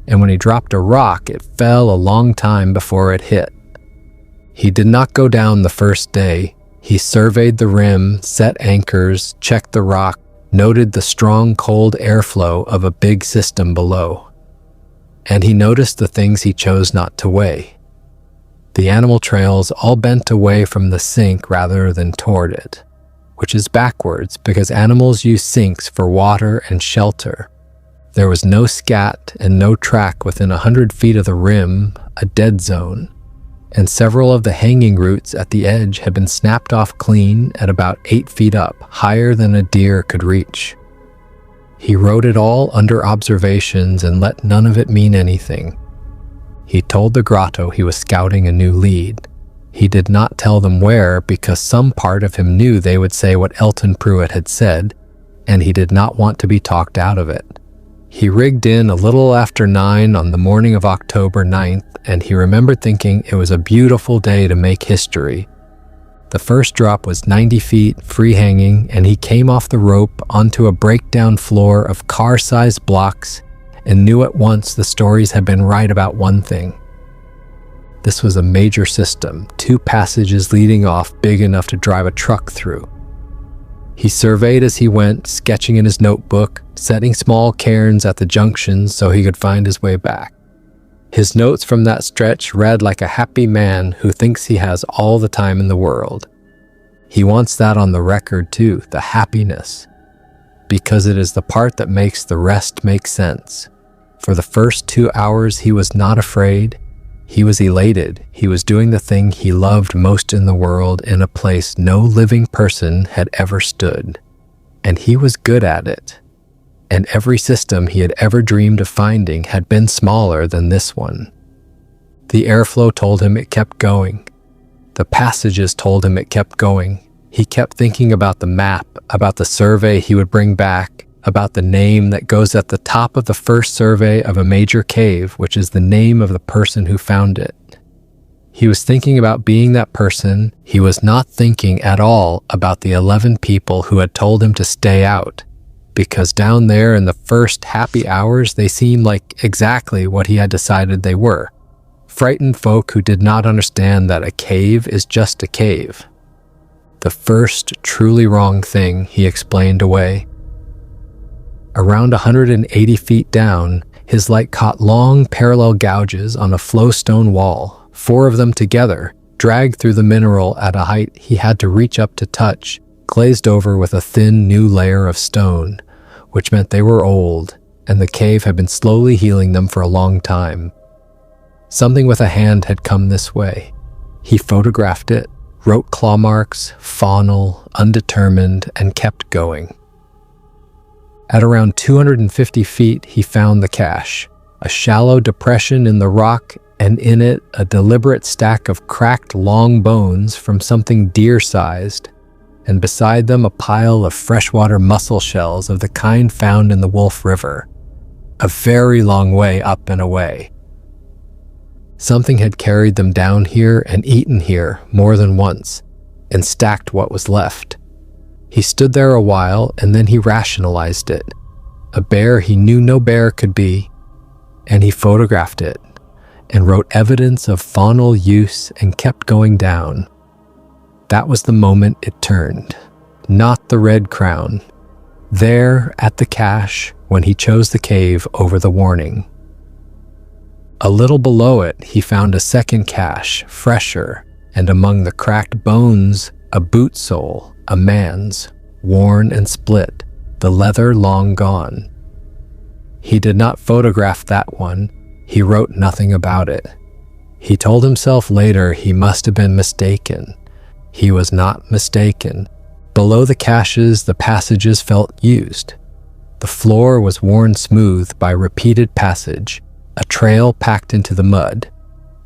And when he dropped a rock, it fell a long time before it hit. He did not go down the first day. He surveyed the rim, set anchors, checked the rock, noted the strong cold airflow of a big system below. And he noticed the things he chose not to weigh. The animal trails all bent away from the sink rather than toward it, which is backwards because animals use sinks for water and shelter. There was no scat and no track within 100 feet of the rim, a dead zone, and several of the hanging roots at the edge had been snapped off clean at about 8 feet up, higher than a deer could reach. He wrote it all under observations and let none of it mean anything. He told the grotto he was scouting a new lead. He did not tell them where because some part of him knew they would say what Elton Pruitt had said, and he did not want to be talked out of it. He rigged in a little after 9 on the morning of October 9th, and he remembered thinking it was a beautiful day to make history. The first drop was 90 feet, free hanging, and he came off the rope onto a breakdown floor of car-sized blocks and knew at once the stories had been right about one thing. This was a major system, 2 passages leading off big enough to drive a truck through. He surveyed as he went, sketching in his notebook, setting small cairns at the junctions so he could find his way back. His notes from that stretch read like a happy man who thinks he has all the time in the world. He wants that on the record too, the happiness, because it is the part that makes the rest make sense. For the first 2 hours, he was not afraid. He was elated. He was doing the thing he loved most in the world in a place no living person had ever stood. And he was good at it. And every system he had ever dreamed of finding had been smaller than this one. The airflow told him it kept going. The passages told him it kept going. He kept thinking about the map, about the survey he would bring back, about the name that goes at the top of the first survey of a major cave, which is the name of the person who found it. He was thinking about being that person. He was not thinking at all about the 11 people who had told him to stay out, because down there in the first happy hours, they seemed like exactly what he had decided they were. Frightened folk who did not understand that a cave is just a cave. The first truly wrong thing he explained away. Around 180 feet down, his light caught long parallel gouges on a flowstone wall, 4 of them together, dragged through the mineral at a height he had to reach up to touch, glazed over with a thin new layer of stone, which meant they were old, and the cave had been slowly healing them for a long time. Something with a hand had come this way. He photographed it, wrote claw marks, faunal, undetermined, and kept going. At around 250 feet, he found the cache, a shallow depression in the rock, and in it a deliberate stack of cracked long bones from something deer-sized, and beside them a pile of freshwater mussel shells of the kind found in the Wolf River, a very long way up and away. Something had carried them down here and eaten here more than once, and stacked what was left. He stood there a while, and then he rationalized it. A bear he knew no bear could be, and he photographed it, and wrote evidence of faunal use and kept going down. That was the moment it turned. not the red crown. There, at the cache, when he chose the cave over the warning. A little below it, he found a second cache, fresher, and among the cracked bones, a boot sole, a man's, worn and split, the leather long gone. He did not photograph that one. He wrote nothing about it. He told himself later he must have been mistaken. He was not mistaken. Below the caches, the passages felt used. The floor was worn smooth by repeated passage, a trail packed into the mud,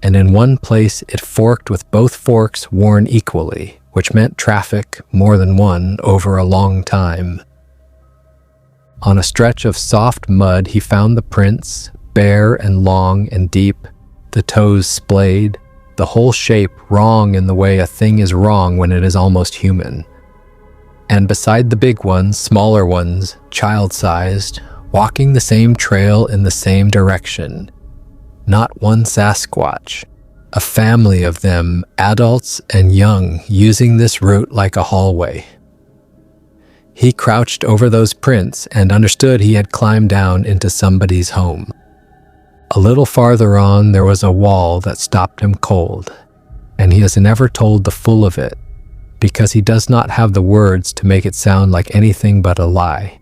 and in one place it forked with both forks worn equally, which meant traffic, more than one, over a long time. On a stretch of soft mud he found the prints, bare and long and deep, the toes splayed, the whole shape wrong in the way a thing is wrong when it is almost human. And beside the big ones, smaller ones, child-sized, walking the same trail in the same direction. Not one Sasquatch, a family of them, adults and young, using this route like a hallway. He crouched over those prints and understood he had climbed down into somebody's home. A little farther on, there was a wall that stopped him cold, and he has never told the full of it, because he does not have the words to make it sound like anything but a lie.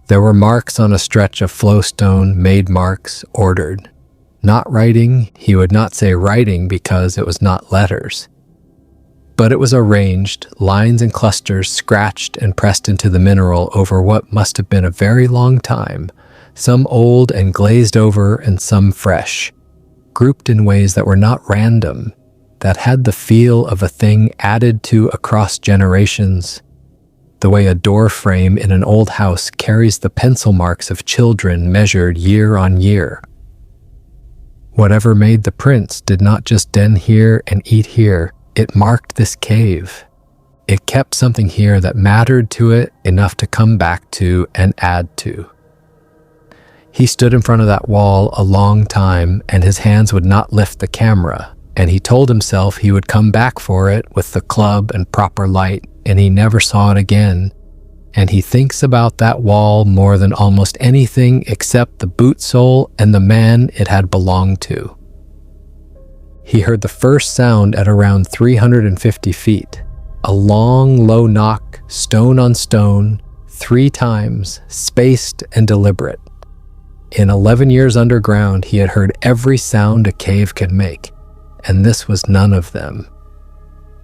There were marks on a stretch of flowstone, made marks, ordered. Not writing, he would not say writing because it was not letters. But it was arranged, lines and clusters scratched and pressed into the mineral over what must have been a very long time, some old and glazed over and some fresh, grouped in ways that were not random, that had the feel of a thing added to across generations, the way a door frame in an old house carries the pencil marks of children measured year on year. Whatever made the prints did not just den here and eat here, it marked this cave. It kept something here that mattered to it enough to come back to and add to. He stood in front of that wall a long time, and his hands would not lift the camera, and he told himself he would come back for it with the club and proper light, and he never saw it again. And he thinks about that wall more than almost anything except the boot sole and the man it had belonged to. He heard the first sound at around 350 feet, a long, low knock, stone on stone, 3 times, spaced and deliberate. In 11 years underground, he had heard every sound a cave could make, and this was none of them.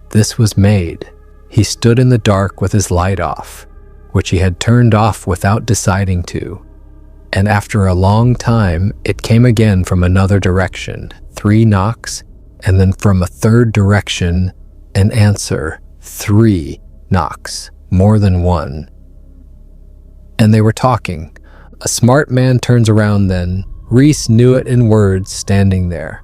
This was made. He stood in the dark with his light off, which he had turned off without deciding to, and after a long time, it came again from another direction, 3 knocks, and then from a third direction, an answer, 3 knocks, more than one. And they were talking. A smart man turns around then. Reese knew it in words standing there.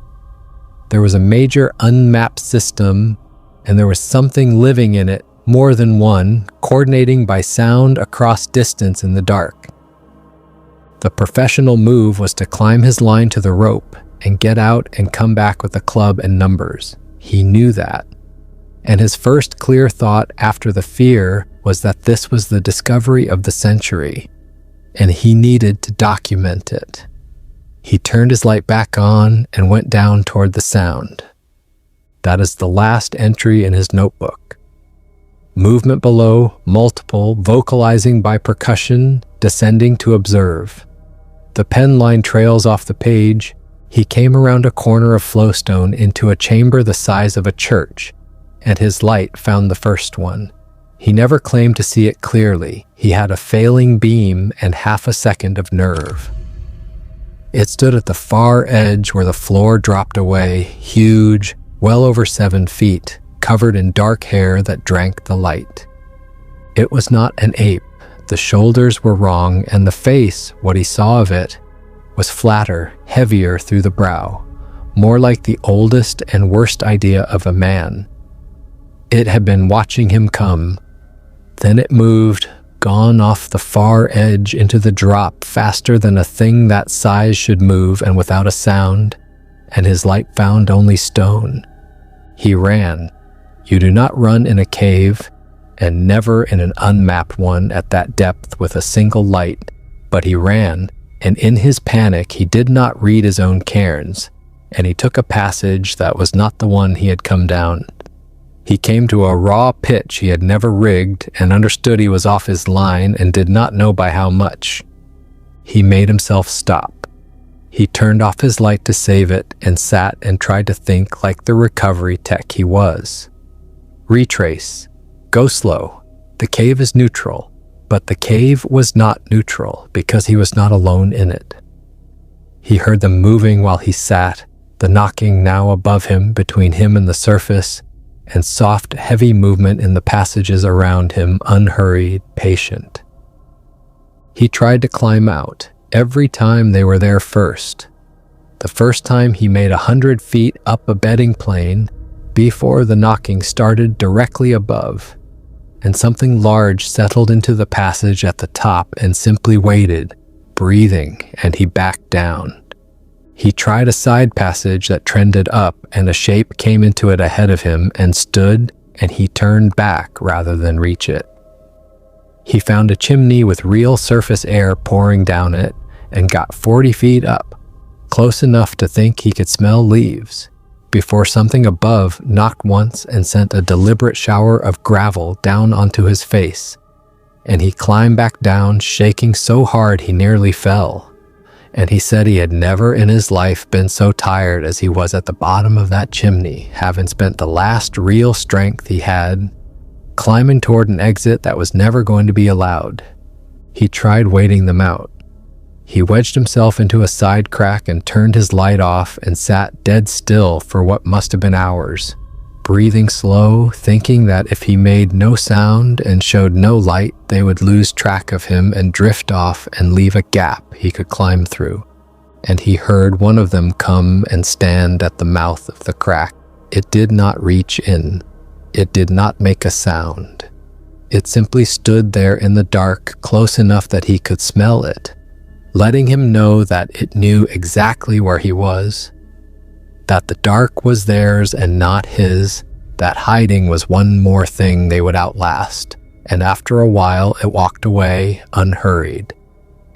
There was a major unmapped system, and there was something living in it, more than one, coordinating by sound across distance in the dark. The professional move was to climb his line to the rope and get out and come back with a club and numbers. He knew that. And his first clear thought after the fear was that this was the discovery of the century, and he needed to document it. He turned his light back on and went down toward the sound. That is the last entry in his notebook. Movement below, multiple, vocalizing by percussion, descending to observe. The pen line trails off the page. He came around a corner of flowstone into a chamber the size of a church, and his light found the first one. He never claimed to see it clearly. He had a failing beam and half a second of nerve. It stood at the far edge where the floor dropped away, huge, well over 7 feet, covered in dark hair that drank the light. It was not an ape. The shoulders were wrong, and the face, what he saw of it, was flatter, heavier through the brow, more like the oldest and worst idea of a man. It had been watching him come. Then it moved, gone off the far edge into the drop faster than a thing that size should move and without a sound, and his light found only stone. He ran. You do not run in a cave. and never in an unmapped one at that depth with a single light. But he ran, and in his panic he did not read his own cairns, and he took a passage that was not the one he had come down. He came to a raw pitch he had never rigged and understood he was off his line and did not know by how much. He made himself stop. He turned off his light to save it and sat and tried to think like the recovery tech he was. Retrace. Go slow. The cave is neutral. But the cave was not neutral because he was not alone in it. He heard them moving while he sat, the knocking now above him between him and the surface, and soft, heavy movement in the passages around him, unhurried, patient. He tried to climb out every time they were there first. The first time he made 100 feet up a bedding plane before the knocking started directly above, and something large settled into the passage at the top and simply waited, breathing, and he backed down. He tried a side passage that trended up, and a shape came into it ahead of him and stood, and he turned back rather than reach it. He found a chimney with real surface air pouring down it and got 40 feet up, close enough to think he could smell leaves, before something above knocked once and sent a deliberate shower of gravel down onto his face, and he climbed back down, shaking so hard he nearly fell. And he said he had never in his life been so tired as he was at the bottom of that chimney, having spent the last real strength he had climbing toward an exit that was never going to be allowed. He tried waiting them out. He wedged himself into a side crack and turned his light off and sat dead still for what must have been hours, breathing slow, thinking that if he made no sound and showed no light, they would lose track of him and drift off and leave a gap he could climb through. And he heard one of them come and stand at the mouth of the crack. It did not reach in. It did not make a sound. It simply stood there in the dark, close enough that he could smell it, letting him know that it knew exactly where he was, that the dark was theirs and not his, that hiding was one more thing they would outlast, and after a while it walked away, unhurried.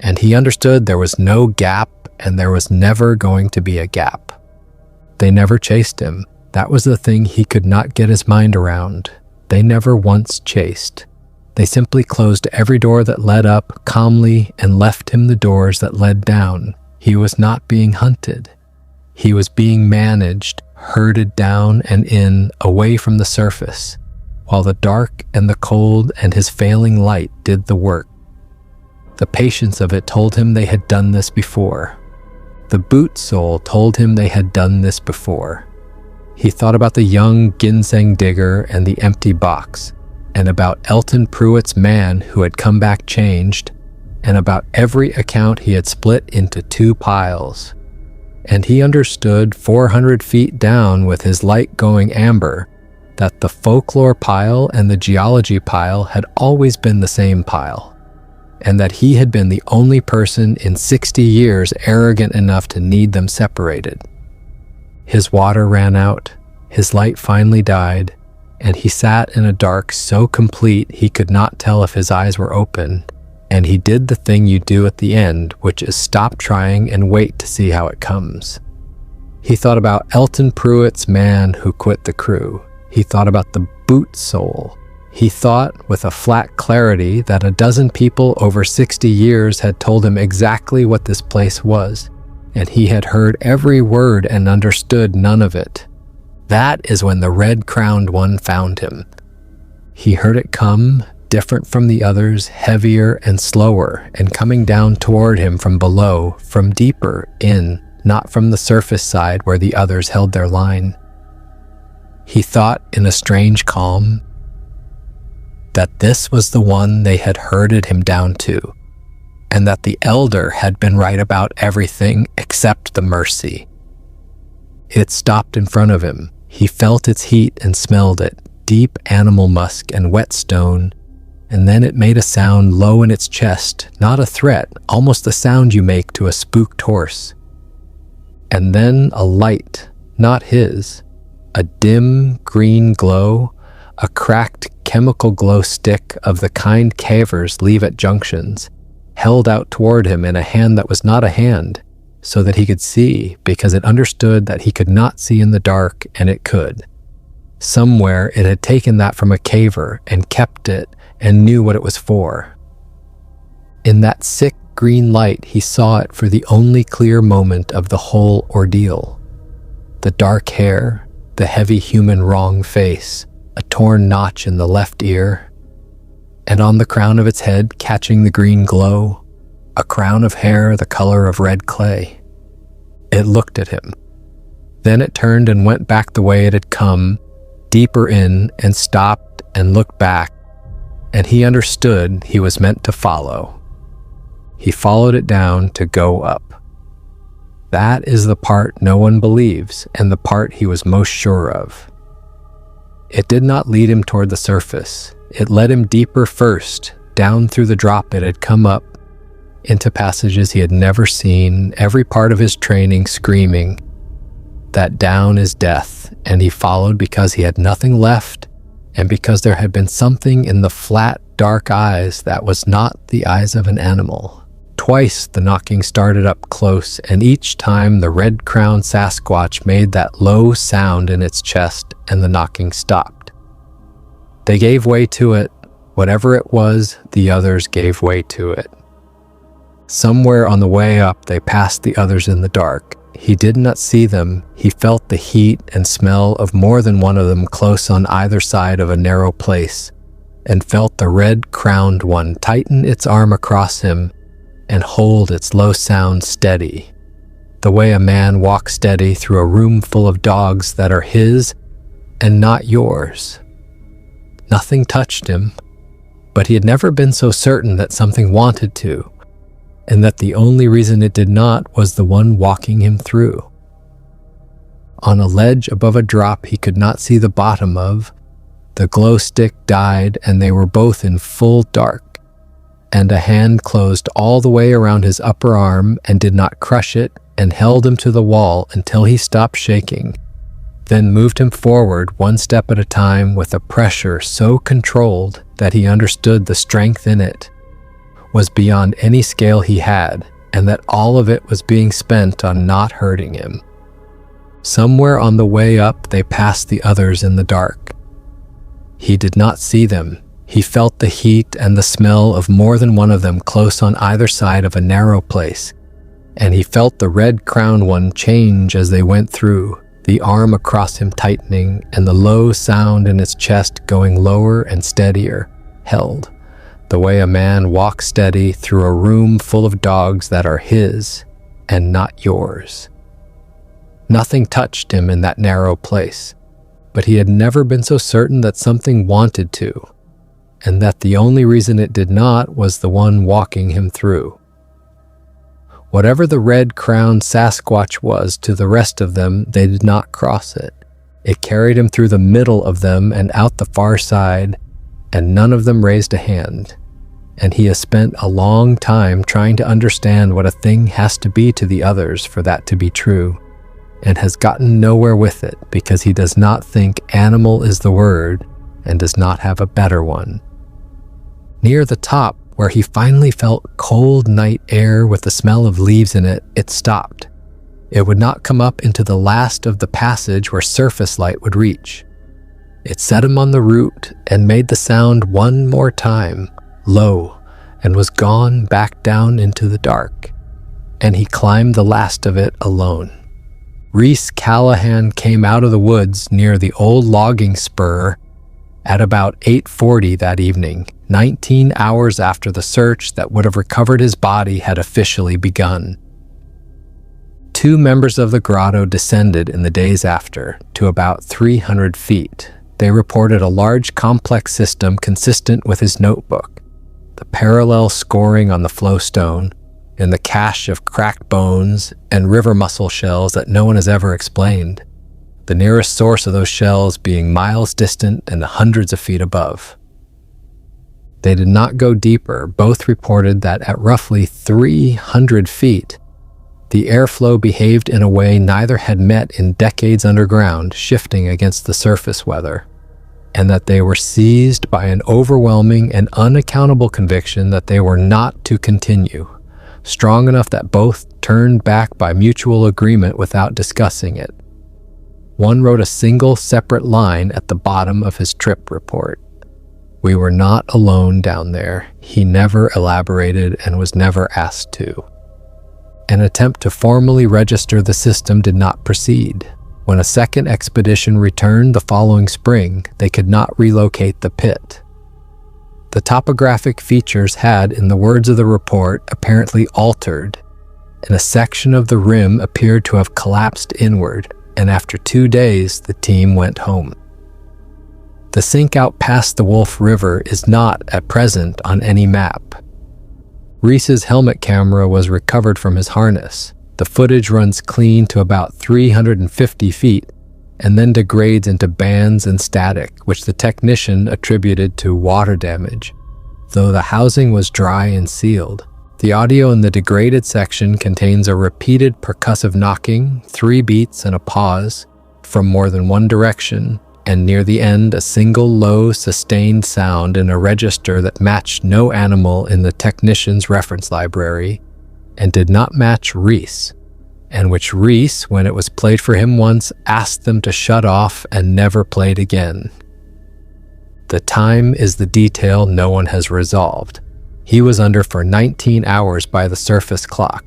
And he understood there was no gap, and there was never going to be a gap. They never chased him. That was the thing he could not get his mind around. They never once chased. They simply closed every door that led up calmly and left him the doors that led down. He was not being hunted. He was being managed, herded down and in, away from the surface, while the dark and the cold and his failing light did the work. The patience of it told him they had done this before. The boot sole told him they had done this before. He thought about the young ginseng digger and the empty box, and about Elton Pruitt's man who had come back changed, and about every account he had split into two piles. And he understood 400 feet down with his light going amber that the folklore pile and the geology pile had always been the same pile, and that he had been the only person in 60 years arrogant enough to need them separated. His water ran out, his light finally died, and he sat in a dark so complete he could not tell if his eyes were open, and he did the thing you do at the end, which is stop trying and wait to see how it comes. He thought about Elton Pruitt's man who quit the crew. He thought about the boot sole. He thought with a flat clarity that a dozen people over 60 years had told him exactly what this place was, and he had heard every word and understood none of it. That is when the red-crowned one found him. He heard it come, different from the others, heavier and slower, and coming down toward him from below, from deeper in, not from the surface side where the others held their line. He thought in a strange calm that this was the one they had herded him down to, and that the elder had been right about everything except the mercy. It stopped in front of him. He felt its heat and smelled it, deep animal musk and wet stone, and then it made a sound low in its chest, not a threat, almost the sound you make to a spooked horse. And then a light, not his, a dim green glow, a cracked chemical glow stick of the kind cavers leave at junctions, held out toward him in a hand that was not a hand, so that he could see, because it understood that he could not see in the dark, and it could. Somewhere it had taken that from a caver and kept it and knew what it was for. In that sick green light, he saw it for the only clear moment of the whole ordeal. The dark hair, the heavy human wrong face, a torn notch in the left ear, and on the crown of its head, catching the green glow, a crown of hair the color of red clay. It looked at him. Then it turned and went back the way it had come, deeper in, and stopped and looked back, and he understood he was meant to follow. He followed it down to go up. That is the part no one believes, and the part he was most sure of. It did not lead him toward the surface. It led him deeper first, down through the drop it had come up, into passages he had never seen, every part of his training screaming that down is death, and he followed because he had nothing left, and because there had been something in the flat, dark eyes that was not the eyes of an animal. Twice the knocking started up close, and each time the red-crowned Sasquatch made that low sound in its chest, and the knocking stopped. They gave way to it. Whatever it was, the others gave way to it. Somewhere on the way up, they passed the others in the dark. He did not see them. He felt the heat and smell of more than one of them close on either side of a narrow place, and felt the red-crowned one tighten its arm across him and hold its low sound steady, the way a man walks steady through a room full of dogs that are his and not yours. Nothing touched him, but he had never been so certain that something wanted to, and that the only reason it did not was the one walking him through. On a ledge above a drop he could not see the bottom of, the glow stick died, and they were both in full dark, and a hand closed all the way around his upper arm and did not crush it, and held him to the wall until he stopped shaking, then moved him forward one step at a time with a pressure so controlled that he understood the strength in it was beyond any scale he had, and that all of it was being spent on not hurting him. Somewhere on the way up, they passed the others in the dark. He did not see them. He felt the heat and the smell of more than one of them close on either side of a narrow place, and he felt the red-crowned one change as they went through, the arm across him tightening, and the low sound in its chest going lower and steadier, held, the way a man walks steady through a room full of dogs that are his and not yours. Nothing touched him in that narrow place, but he had never been so certain that something wanted to, and that the only reason it did not was the one walking him through. Whatever the red-crowned Sasquatch was to the rest of them, they did not cross it. It carried him through the middle of them and out the far side, and none of them raised a hand. And he has spent a long time trying to understand what a thing has to be to the others for that to be true, and has gotten nowhere with it because he does not think animal is the word and does not have a better one. Near the top, where he finally felt cold night air with the smell of leaves in it, it stopped. It would not come up into the last of the passage where surface light would reach. It set him on the root and made the sound one more time, low, and was gone back down into the dark, and he climbed the last of it alone. Reese Callahan came out of the woods near the old logging spur at about 8:40 that evening, 19 hours after the search that would have recovered his body had officially begun. 2 members of the grotto descended in the days after to about 300 feet. They reported a large complex system consistent with his notebook, the parallel scoring on the flowstone, and the cache of cracked bones and river mussel shells that no one has ever explained, the nearest source of those shells being miles distant and hundreds of feet above. They did not go deeper. Both reported that at roughly 300 feet, the airflow behaved in a way neither had met in decades underground, shifting against the surface weather. and that they were seized by an overwhelming and unaccountable conviction that they were not to continue, strong enough that both turned back by mutual agreement without discussing it. One wrote a single separate line at the bottom of his trip report. "We were not alone down there." He never elaborated and was never asked to. An attempt to formally register the system did not proceed. When a second expedition returned the following spring, they could not relocate the pit. The topographic features had, in the words of the report, apparently altered, and a section of the rim appeared to have collapsed inward, and after 2 days, the team went home. The sink out past the Wolf River is not, at present, on any map. Reese's helmet camera was recovered from his harness. The footage runs clean to about 350 feet and then degrades into bands and static, which the technician attributed to water damage. Though the housing was dry and sealed, the audio in the degraded section contains a repeated percussive knocking, 3 beats and a pause from more than one direction, and near the end a single low, sustained sound in a register that matched no animal in the technician's reference library and did not match Reese, and which Reese, when it was played for him once, asked them to shut off and never played again. The time is the detail no one has resolved. He was under for 19 hours by the surface clock.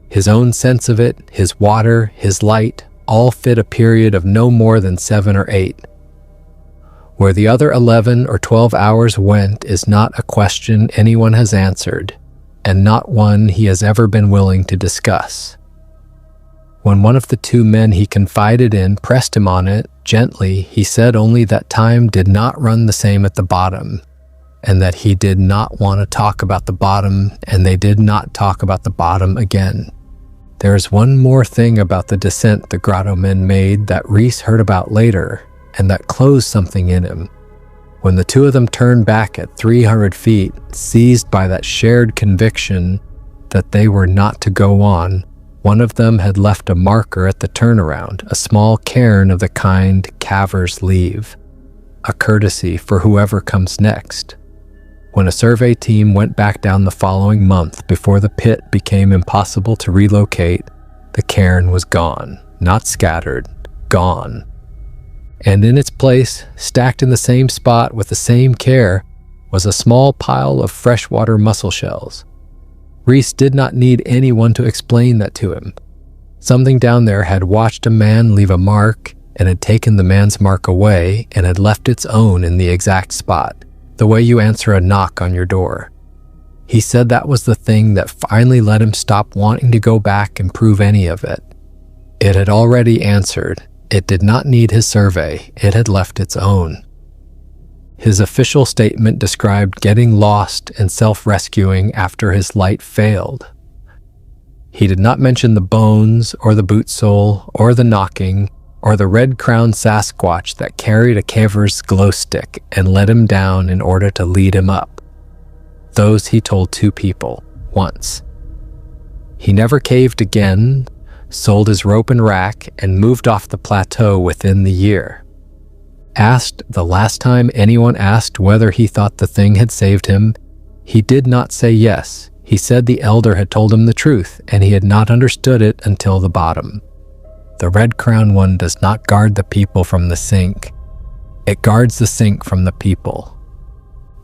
His own sense of it, his water, his light, all fit a period of no more than 7 or 8. Where the other 11 or 12 hours went is not a question anyone has answered, and not one he has ever been willing to discuss. When one of the 2 men he confided in pressed him on it, gently, he said only that time did not run the same at the bottom, and that he did not want to talk about the bottom, and they did not talk about the bottom again. There is one more thing about the descent the grotto men made that Reese heard about later, and that closed something in him. When the 2 of them turned back at 300 feet, seized by that shared conviction that they were not to go on, one of them had left a marker at the turnaround, a small cairn of the kind cavers leave, a courtesy for whoever comes next. When a survey team went back down the following month before the pit became impossible to relocate, the cairn was gone, not scattered, gone. And in its place, stacked in the same spot with the same care, was a small pile of freshwater mussel shells. Reese did not need anyone to explain that to him. Something down there had watched a man leave a mark and had taken the man's mark away and had left its own in the exact spot, the way you answer a knock on your door. He said that was the thing that finally let him stop wanting to go back and prove any of it. It had already answered. It did not need his survey. It had left its own. His official statement described getting lost and self-rescuing after his light failed. He did not mention the bones or the boot sole or the knocking or the red-crowned Sasquatch that carried a caver's glow stick and let him down in order to lead him up. Those he told 2 people, once. He never caved again, sold his rope and rack, and moved off the plateau within the year. Asked the last time anyone asked whether he thought the thing had saved him, he did not say yes. He said the elder had told him the truth, and he had not understood it until the bottom. The red-crowned one does not guard the people from the sink. It guards the sink from the people.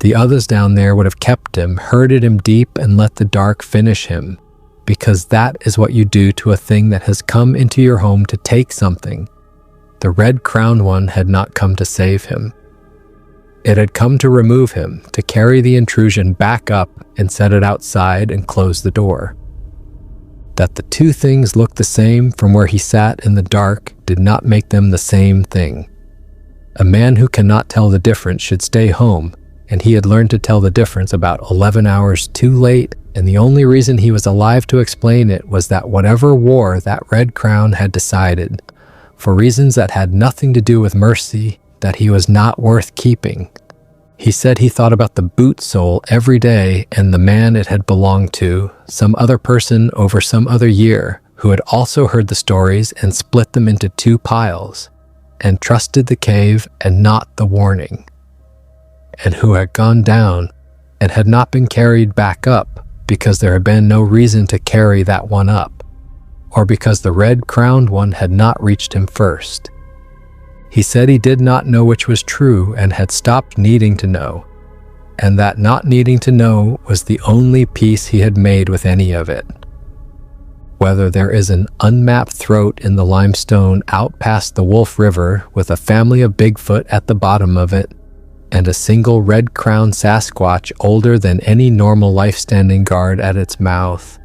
The others down there would have kept him, herded him deep, and let the dark finish him, because that is what you do to a thing that has come into your home to take something. The red-crowned one had not come to save him. It had come to remove him, to carry the intrusion back up and set it outside and close the door. That the 2 things looked the same from where he sat in the dark did not make them the same thing. A man who cannot tell the difference should stay home, and he had learned to tell the difference about 11 hours too late, and the only reason he was alive to explain it was that whatever war that Red Crown had decided, for reasons that had nothing to do with mercy, that he was not worth keeping. He said he thought about the boot sole every day and the man it had belonged to, some other person over some other year, who had also heard the stories and split them into 2 piles. and trusted the cave and not the warning, and who had gone down and had not been carried back up because there had been no reason to carry that one up, or because the red-crowned one had not reached him first. He said he did not know which was true and had stopped needing to know, and that not needing to know was the only peace he had made with any of it. Whether there is an unmapped throat in the limestone out past the Wolf River with a family of Bigfoot at the bottom of it, and a single red-crowned Sasquatch older than any normal life-standing guard at its mouth,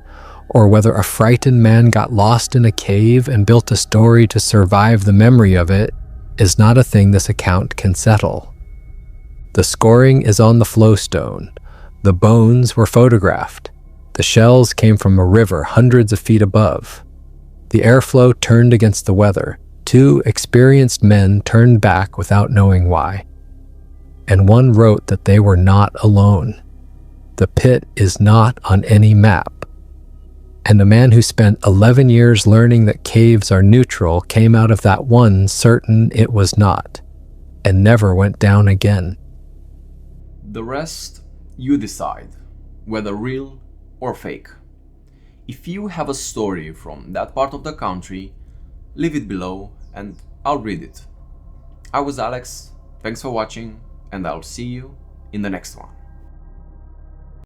or whether a frightened man got lost in a cave and built a story to survive the memory of it, is not a thing this account can settle. The scoring is on the flowstone. The bones were photographed. The shells came from a river hundreds of feet above. The airflow turned against the weather. 2 experienced men turned back without knowing why. And one wrote that they were not alone. The pit is not on any map. And a man who spent 11 years learning that caves are neutral came out of that one certain it was not, and never went down again. The rest, you decide, whether real or fake. If you have a story from that part of the country, leave it below and I'll read it. I was Alex, thanks for watching, and I'll see you in the next one.